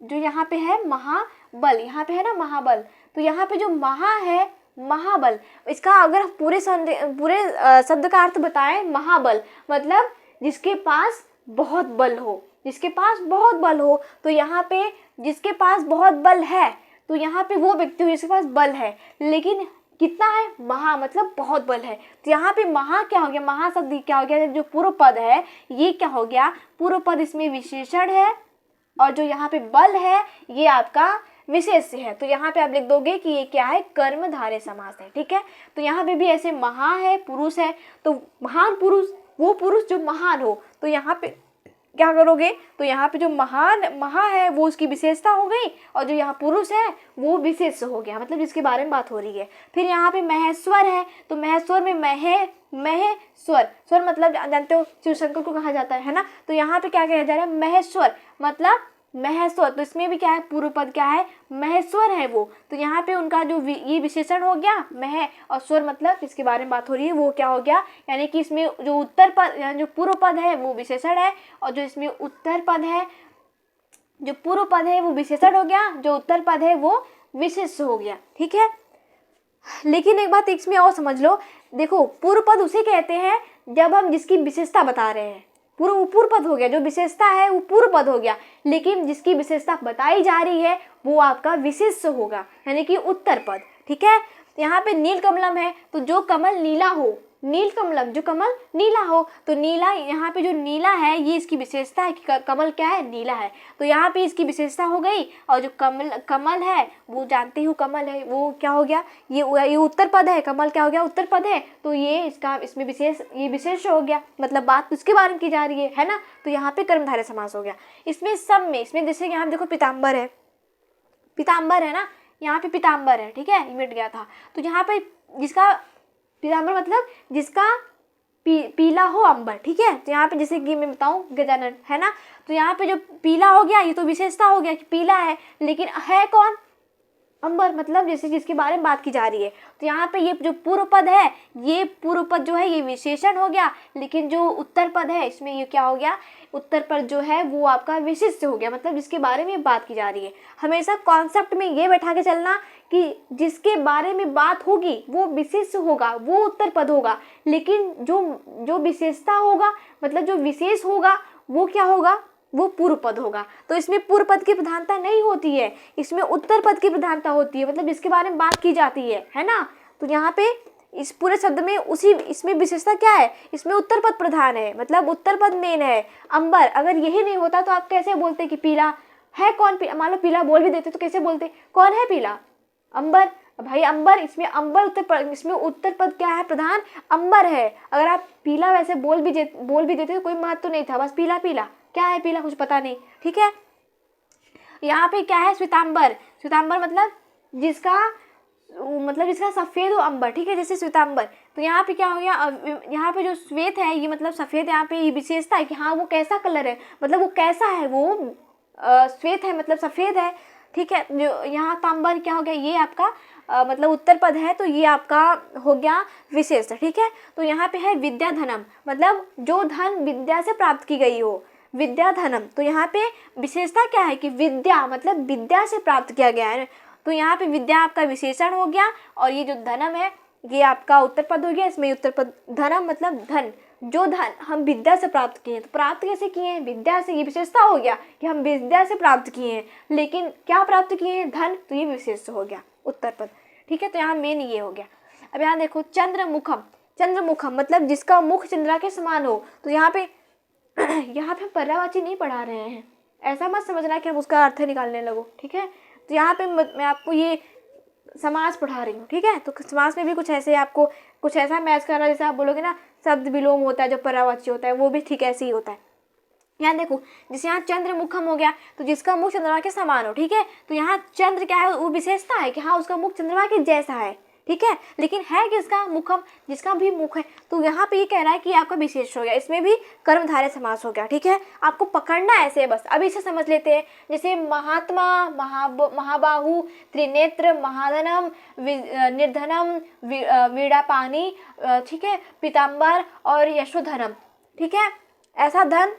जो यहाँ पे है महाबल, यहाँ पे है ना महाबल, तो यहाँ पे जो महा है महाबल, इसका अगर पूरे शब्द का अर्थ बताएं, महाबल मतलब जिसके पास बहुत बल हो, जिसके पास बहुत बल हो। तो यहाँ पे जिसके पास बहुत बल है, तो यहाँ पे वो व्यक्ति जिसके पास बल है, लेकिन कितना है, महा मतलब बहुत बल है। तो यहाँ पे महा क्या हो गया, महा शब्द क्या हो गया, जो पूर्व पद है ये क्या हो गया, पूर्व पद इसमें विशेषण है, और जो यहाँ पे बल है ये आपका विशेष्य है। तो यहाँ पे आप लिख दोगे कि ये क्या है, कर्मधारय समास है। ठीक है, तो यहाँ पे भी ऐसे महा है, पुरुष है, तो महान पुरुष वो पुरुष जो महान हो, तो यहाँ पे क्या करोगे, तो यहाँ पे जो महान महा है वो उसकी विशेषता हो गई, और जो यहाँ पुरुष है वो विशेष हो गया, मतलब जिसके बारे में बात हो रही है। फिर यहाँ पे महेश्वर है, तो महेश्वर में महेश्वर, स्वर मतलब जानते हो शिव शंकर को कहा जाता है ना। तो यहाँ पे क्या कहा जा रहा है, महेश्वर मतलब महेश्वर, तो इसमें भी क्या है, पूर्व पद क्या है, महेश्वर है वो। तो यहाँ पे उनका जो ये विशेषण हो गया मह, और स्वर मतलब जिसके बारे में बात हो रही है वो क्या हो गया, यानी कि इसमें जो उत्तर पद यानी जो पूर्व पद है वो विशेषण है, और जो इसमें उत्तर पद है, जो पूर्व पद है वो विशेषण हो गया, जो उत्तर पद है वो विशेष हो गया। ठीक है, लेकिन एक बात इसमें और समझ लो, देखो पूर्व पद उसे कहते हैं जब हम जिसकी विशेषता बता रहे हैं, पूर्व पद हो गया, जो विशेषता है वो पूर्व पद हो गया, लेकिन जिसकी विशेषता बताई जा रही है वो आपका विशेष होगा, यानी कि उत्तर पद। ठीक है, यहाँ पे नील कमलम है, तो जो कमल नीला हो, नील कमलम जो कमल नीला हो, तो नीला यहाँ पे जो नीला है ये इसकी विशेषता है कि कमल क्या है, नीला है, तो यहाँ पे इसकी विशेषता हो गई। और जो कमल है वो जानते हो कमल है वो क्या हो गया, ये उत्तर पद है, कमल क्या हो गया, उत्तर पद है, तो ये इसमें विशेष हो गया, मतलब बात उसके बारे में की जा रही है ना। तो यहाँ पे कर्मधारय समास हो गया। इसमें सब में इसमें जैसे यहाँ देखो पीताम्बर है ना, यहाँ पे पीताम्बर है, ठीक है, मिट गया था। तो यहाँ पे जिसका पीताम्बर मतलब जिसका पीला हो अंबर, ठीक है। तो यहाँ पे जैसे कि मैं बताऊँ गजानन है ना, तो यहाँ पे जो पीला हो गया ये तो विशेषता हो गया कि पीला है, लेकिन है कौन, अंबर, मतलब जैसे जिसके बारे में बात की जा रही है। तो यहाँ पे ये जो पूर्व पद है, ये पूर्व पद जो है ये विशेषण हो गया, लेकिन जो उत्तर पद है इसमें ये क्या हो गया, उत्तर पद जो है वो आपका विशिष्ट हो गया, मतलब जिसके बारे में बात की जा रही है। हमेशा कॉन्सेप्ट में ये बैठा के चलना कि जिसके बारे में बात होगी वो विशेष होगा, वो उत्तर पद होगा, लेकिन जो विशेषता होगा, मतलब जो विशेष होगा वो क्या होगा, वो पूर्व पद होगा। तो इसमें पूर्व पद की प्रधानता नहीं होती है, इसमें उत्तर पद की प्रधानता होती है, मतलब जिसके बारे में बात की जाती है ना। तो यहाँ पे इस पूरे शब्द में इसमें विशेषता क्या है, इसमें उत्तर पद प्रधान है, मतलब उत्तर पद मेन है। अंबर अगर यही नहीं होता तो आप कैसे बोलते कि पीला है कौन, मान लो पीला बोल भी देते तो कैसे बोलते, कौन है पीला, अंबर। भाई अंबर, इसमें अंबर इसमें उत्तर पद क्या है, प्रधान अंबर है। अगर आप पीला वैसे बोल भी देते तो कोई महत्व तो नहीं था, बस पीला क्या है, पीला कुछ पता नहीं, ठीक है। यहाँ पे क्या है, श्वेतांबर मतलब जिसका सफेद हो अंबर, ठीक है, जैसे श्वेतांबर। तो यहाँ पे क्या हो गया, यहाँ पे जो श्वेत है ये मतलब सफेद, यहाँ पे ये विशेषता है कि हाँ वो कैसा कलर है, मतलब वो कैसा है, वो श्वेत है मतलब सफेद है, ठीक है। जो यहाँ तांबर क्या हो गया, ये आपका मतलब उत्तर पद है, तो ये आपका हो गया विशेष, ठीक है। तो यहाँ पे है विद्या धनम, मतलब जो धन विद्या से प्राप्त की गई हो, विद्या धनम। तो यहाँ पे विशेषता क्या है कि विद्या मतलब विद्या से प्राप्त किया गया है, तो यहाँ पे विद्या आपका विशेषण हो गया, और ये जो धनम है ये आपका उत्तर पद हो गया। इसमें उत्तर पद धनम मतलब धन, जो धन हम विद्या से प्राप्त किए हैं, तो प्राप्त कैसे किए हैं, विद्या से, ये विशेषता हो गया कि हम विद्या से प्राप्त किए हैं, लेकिन क्या प्राप्त किए हैं, धन, तो ये विशेष हो गया उत्तर पद, ठीक है। तो यहाँ मेन ये हो गया। अब यहाँ देखो चंद्रमुखम मतलब जिसका मुख चंद्रा के समान हो। तो यहाँ पे हम पर्यायवाची नहीं पढ़ा रहे हैं, ऐसा मत समझना कि हम उसका अर्थ निकालने लगो, ठीक है। तो यहाँ पे मैं आपको ये समास पढ़ा रही हूँ, ठीक है। तो समास में भी कुछ ऐसे आपको कुछ ऐसा मैच कर रहा है, जैसे आप बोलोगे ना शब्द विलोम होता है जो पर्यायवाची होता है, वो भी ठीक ऐसे ही होता है। यहाँ देखो जैसे यहाँ चंद्रमुखम हो गया, तो जिसका मुख चंद्रमा के समान हो, ठीक है। तो यहाँ चंद्र क्या है, वो विशेषता है कि हाँ उसका मुख चंद्रमा के जैसा है, ठीक है, लेकिन है किसका, मुखम, जिसका भी मुख है। तो यहाँ पे ये कह रहा है कि आपका विशेष हो गया, इसमें भी कर्मधारय समास हो गया, ठीक है। आपको पकड़ना ऐसे बस, अभी इसे समझ लेते हैं। जैसे महात्मा, महाबाहु, त्रिनेत्र, महाधनम, निर्धनम, वीणापानी, ठीक है, पीताम्बर और यशोधनम, ठीक है। ऐसा धन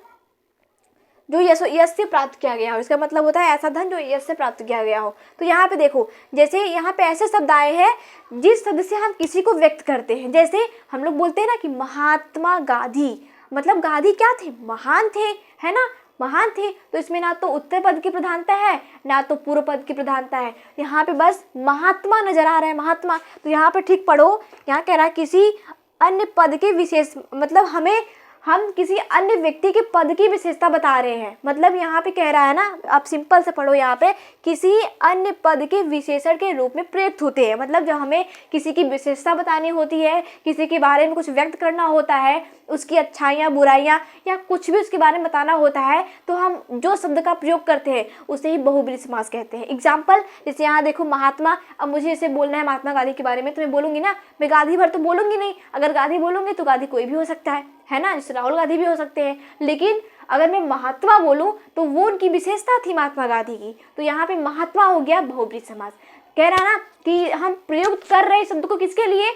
जो यश से प्राप्त किया गया हो, इसका मतलब होता है ऐसा धन जो यश से प्राप्त किया गया हो। तो यहाँ पे देखो, जैसे यहाँ पे ऐसे शब्द आए हैं जिस शब्द से हम किसी को व्यक्त करते हैं, जैसे हम लोग बोलते हैं ना कि महात्मा गांधी, मतलब गांधी क्या थे, महान थे, है ना। महान थे, तो इसमें ना तो उत्तर पद की प्रधानता है ना तो पूर्व पद की प्रधानता है, यहाँ पे बस महात्मा नजर आ रहा है, महात्मा। तो यहाँ पे ठीक पढ़ो, यहाँ कह रहा है किसी अन्य पद के विशेष, मतलब हम किसी अन्य व्यक्ति के पद की विशेषता बता रहे हैं। मतलब यहाँ पे कह रहा है ना, आप सिंपल से पढ़ो, यहाँ पे किसी अन्य पद के विशेषण के रूप में प्रयुक्त होते हैं। मतलब जब हमें किसी की विशेषता बतानी होती है, किसी के बारे में कुछ व्यक्त करना होता है, उसकी अच्छाइयाँ बुराइयाँ या कुछ भी उसके बारे में बताना होता है, तो हम जो शब्द का प्रयोग करते हैं उसे ही बहुब्रीहि समास कहते हैं। एग्जाम्पल, जैसे यहाँ देखो महात्मा, अब मुझे इसे बोलना है महात्मा गांधी के बारे में, तो मैं बोलूँगी ना, मैं गांधी भर तो बोलूँगी नहीं। अगर गांधी बोलूँगी तो गांधी कोई भी हो सकता है ना, जैसे राहुल गांधी भी हो सकते हैं। लेकिन अगर मैं महात्मा बोलूँ तो वो उनकी विशेषता थी महात्मा गांधी की, तो यहाँ पे महात्मा हो गया बहुब्रीहि समास। कह रहा ना कि हम प्रयोग कर रहे शब्द को किसके लिए,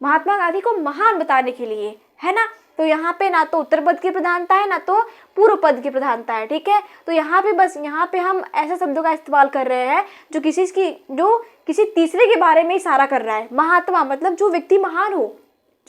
महात्मा गांधी को महान बताने के लिए, है ना। तो यहाँ पे ना तो उत्तर पद की प्रधानता है ना तो पूर्व पद की प्रधानता है, ठीक है। तो यहाँ पे बस यहाँ पे हम ऐसे शब्दों का इस्तेमाल कर रहे हैं जो किसी तीसरे के बारे में इशारा कर रहा है। महात्मा मतलब जो व्यक्ति महान हो,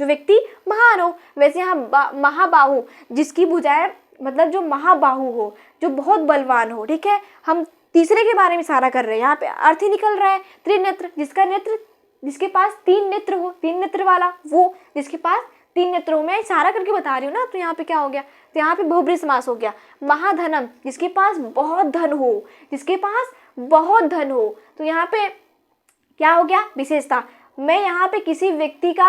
जो व्यक्ति महान हो। वैसे यहाँ महाबाहु, जिसकी भुजाएं, मतलब जो महाबाहु हो, जो बहुत बलवान हो, ठीक है। हम तीसरे के बारे में इशारा कर रहे हैं, यहाँ पे अर्थ ही निकल रहा है। त्रिनेत्र, जिसके पास 3 नेत्र हो, 3 नेत्र वाला, वो जिसके पास 3 नेत्र हो, मैं इशारा करके बता रही हूँ ना। तो यहाँ पे क्या हो गया, तो यहाँ पे बहुब्रीहि समास हो गया। महाधनम, जिसके पास बहुत धन हो, जिसके पास बहुत धन हो, तो यहाँ पे क्या हो गया, विशेषता। मैं यहाँ पे किसी व्यक्ति का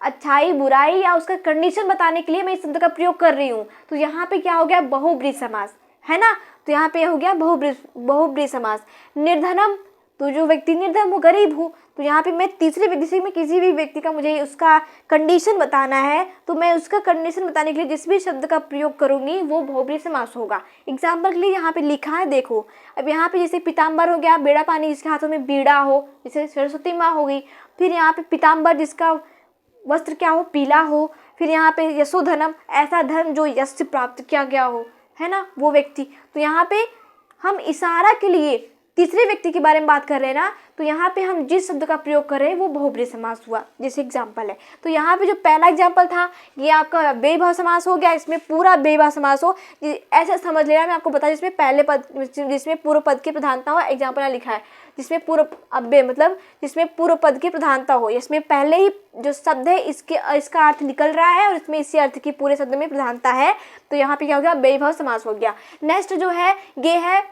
अच्छाई बुराई या उसका कंडीशन बताने के लिए मैं इस शब्द का प्रयोग कर रही हूँ, तो यहाँ पे क्या हो गया, बहुब्रीहि समास, है ना। तो यहाँ पे हो गया बहुब्रीहि समास। निर्धनम, तो जो व्यक्ति निर्धन हो, गरीब हो, तो यहाँ पे मैं तीसरे व्यक्ति में किसी भी व्यक्ति का मुझे उसका कंडीशन बताना है, तो मैं उसका कंडीशन बताने के लिए जिस भी शब्द का प्रयोग करूंगी वो बहुब्रीहि समास होगा। एग्जाम्पल के लिए यहाँ पे लिखा है, देखो। अब यहाँ पे जैसे पीताम्बर हो गया, बेड़ा पानी जिसके हाथों में बीड़ा हो, जैसे सरस्वती माँ हो गई। फिर यहाँ पे पीताम्बर जिसका वस्त्र क्या हो, पीला हो। फिर यहाँ पे यशोधनम, ऐसा धन जो यश से प्राप्त किया गया हो, है ना, वो व्यक्ति। तो यहाँ पे हम इशारा के लिए तीसरे व्यक्ति के बारे में बात कर रहे हैं ना, तो यहाँ पे हम जिस शब्द का प्रयोग कर रहे हैं वो बहुब्रीहि समास हुआ, जैसे एग्जाम्पल है। तो यहाँ पे जो पहला एग्जाम्पल था ये आपका बेभाव समास हो गया, इसमें पूरा बेभाव समास हो, ऐसे समझ लेना। मैं आपको बता, जिसमें पूर्व पद की प्रधानता हो, एग्जाम्पल यहाँ लिखा है, जिसमें जिसमें पूर्व पद की प्रधानता हो, इसमें पहले ही जो शब्द है इसका अर्थ निकल रहा है और इसमें इसी अर्थ की पूरे शब्द में प्रधानता है, तो यहाँ पे क्या हो गया, बेभाव समास हो गया। नेक्स्ट जो है ये है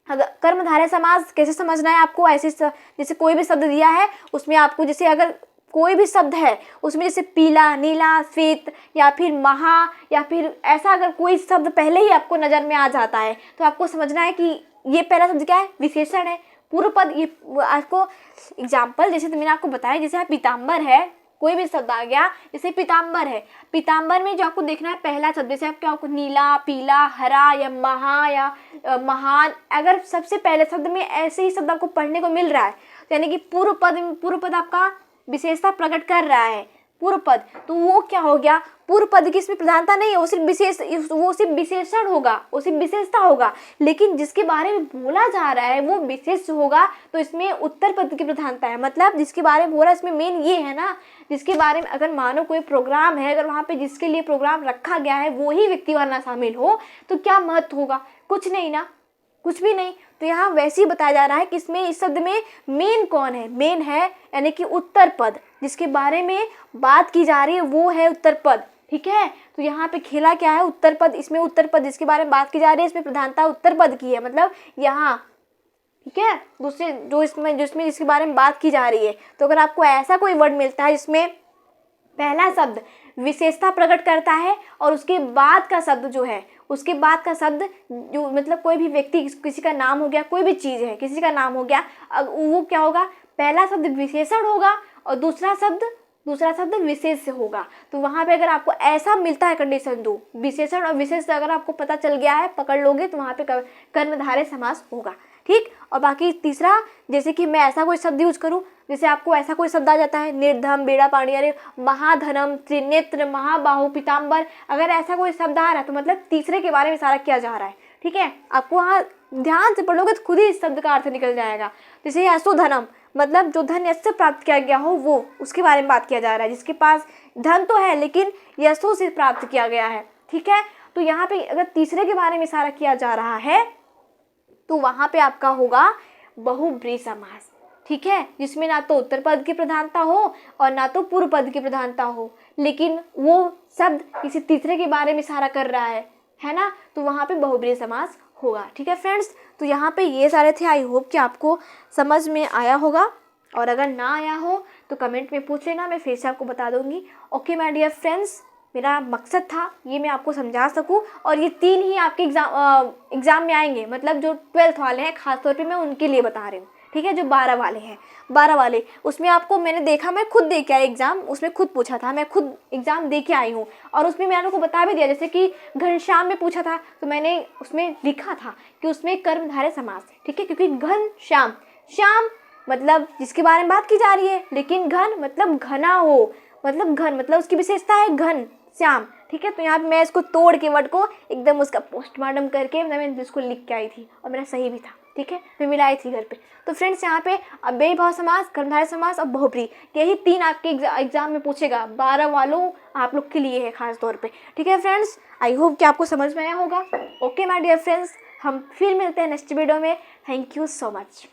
कर्मधारय समास। कैसे समझना है आपको, ऐसे जैसे कोई भी शब्द दिया है उसमें आपको, जैसे अगर कोई भी शब्द है उसमें जैसे पीला, नीला, श्वेत या फिर महा या फिर ऐसा अगर कोई शब्द पहले ही आपको नज़र में आ जाता है तो आपको समझना है कि ये पहला शब्द क्या है, विशेषण है। पूर्व पद, ये आपको एग्जाम्पल जैसे मैंने आपको बताया, जैसे पीताम्बर है, कोई भी शब्द आ गया, जैसे पीताम्बर है, पीताम्बर में जो आपको देखना है पहला शब्द, जैसे आपको नीला, पीला, हरा या महा या महान, अगर सबसे पहले शब्द में ऐसे ही शब्द आपको पढ़ने को मिल रहा है, तो यानी कि पूर्व पद आपका विशेषता प्रकट कर रहा है, पूर्व पद, तो वो क्या हो गया, पूर्व पद की इसमें प्रधानता नहीं है, वो सिर्फ विशेषण होगा, वो सिर्फ विशेषता होगा। लेकिन जिसके बारे में बोला जा रहा है वो विशेष होगा, तो इसमें उत्तर पद की प्रधानता है। मतलब जिसके बारे में बोल रहा है इसमें मेन ये है ना, जिसके बारे में अगर मानो कोई प्रोग्राम है, अगर वहाँ पे जिसके लिए प्रोग्राम रखा गया है वो ही व्यक्ति वरना शामिल हो, तो क्या महत्व होगा, कुछ नहीं ना, कुछ भी नहीं। तो यहाँ वैसे ही बताया जा रहा है कि इसमें इस शब्द में मेन कौन है, मेन है यानी कि उत्तर पद, जिसके बारे में बात की जा रही है वो है उत्तर पद, ठीक है। तो यहाँ पे खेला क्या है, उत्तर पद, इसमें उत्तर पद जिसके बारे में बात की जा रही है इसमें प्रधानता उत्तर पद की है, मतलब यहाँ, ठीक है। दूसरे जिसमें जिसके बारे में बात की जा रही है, तो अगर आपको ऐसा कोई वर्ड मिलता है जिसमें पहला शब्द विशेषता प्रकट करता है और उसके बाद का शब्द जो है, उसके बाद का शब्द जो मतलब कोई भी व्यक्ति, किसी का नाम हो गया, कोई भी चीज़ है किसी का नाम हो गया, वो क्या होगा, पहला शब्द विशेषण होगा और दूसरा शब्द विशेष होगा। तो वहाँ पे अगर आपको ऐसा मिलता है कंडीशन, दो विशेषण और विशेष अगर आपको पता चल गया है, पकड़ लोगे, तो वहाँ पे कर्मधारय समास होगा, ठीक। और बाकी तीसरा, जैसे कि मैं ऐसा कोई शब्द यूज करूँ, जैसे आपको ऐसा कोई शब्द आ जाता है, निर्धम, बेड़ा पानी, अरे महाधनम, त्रिनेत्र, महाबाहु, पीताम्बर, अगर ऐसा कोई शब्द आ रहा है तो मतलब तीसरे के बारे में इशारा किया जा रहा है, ठीक है। आपको वहाँ ध्यान से पढ़ोगे तो खुद ही इस शब्द का अर्थ निकल जाएगा। जैसे यशोधनम, मतलब जो धन यश से प्राप्त किया गया हो वो, उसके बारे में बात किया जा रहा है, जिसके पास धन तो है लेकिन यशों से प्राप्त किया गया है, ठीक है। तो यहाँ पे अगर तीसरे के बारे में इशारा किया जा रहा है तो वहाँ पे आपका होगा बहुब्रीहि समास, ठीक है, जिसमें ना तो उत्तर पद की प्रधानता हो और ना तो पूर्व पद की प्रधानता हो, लेकिन वो शब्द किसी तीसरे के बारे में इशारा कर रहा है ना, तो वहाँ पे बहुब्रीहि समास होगा। ठीक है फ्रेंड्स, तो यहाँ पे ये सारे थे। आई होप कि आपको समझ में आया होगा, और अगर ना आया हो तो कमेंट में पूछ लेना, मैं फिर से आपको बता दूंगी। ओके माय डियर फ्रेंड्स, मेरा मकसद था ये मैं आपको समझा सकूं, और ये 3 ही आपके एग्ज़ाम में आएंगे, मतलब जो 12th वाले हैं खासतौर पे मैं उनके लिए बता रही हूँ। ठीक है, जो 12 वाले हैं, 12 वाले उसमें आपको मैंने देखा, मैं खुद दे के आई एग्ज़ाम, उसमें खुद पूछा था, मैं खुद एग्ज़ाम दे के आई हूँ, और उसमें मैंने आपको बता भी दिया, जैसे कि घनश्याम में पूछा था तो मैंने उसमें लिखा था कि उसमें कर्मधारय समास है। ठीक है, क्योंकि घनश्याम, श्याम मतलब जिसके बारे में बात की जा रही है, लेकिन घन मतलब घना हो, मतलब घन मतलब उसकी विशेषता है घन श्याम। ठीक है, तो यहाँ पे मैं इसको तोड़ के वर्ड को एकदम उसका पोस्टमार्टम करके मैं इसको लिख के आई थी, और मेरा सही भी था। ठीक है, मैं मिलाई थी घर पे। तो फ्रेंड्स यहाँ पे अव्ययी भाव समास, कर्मधारय समास और बहुब्रीहि, यही 3 आपके एग्जाम में पूछेगा, 12 वालों आप लोग के लिए है खास तौर पे। ठीक है फ्रेंड्स, आई होप कि आपको समझ में आया होगा। ओके माय डियर फ्रेंड्स, हम फिर मिलते हैं नेक्स्ट वीडियो में। Thank you so much.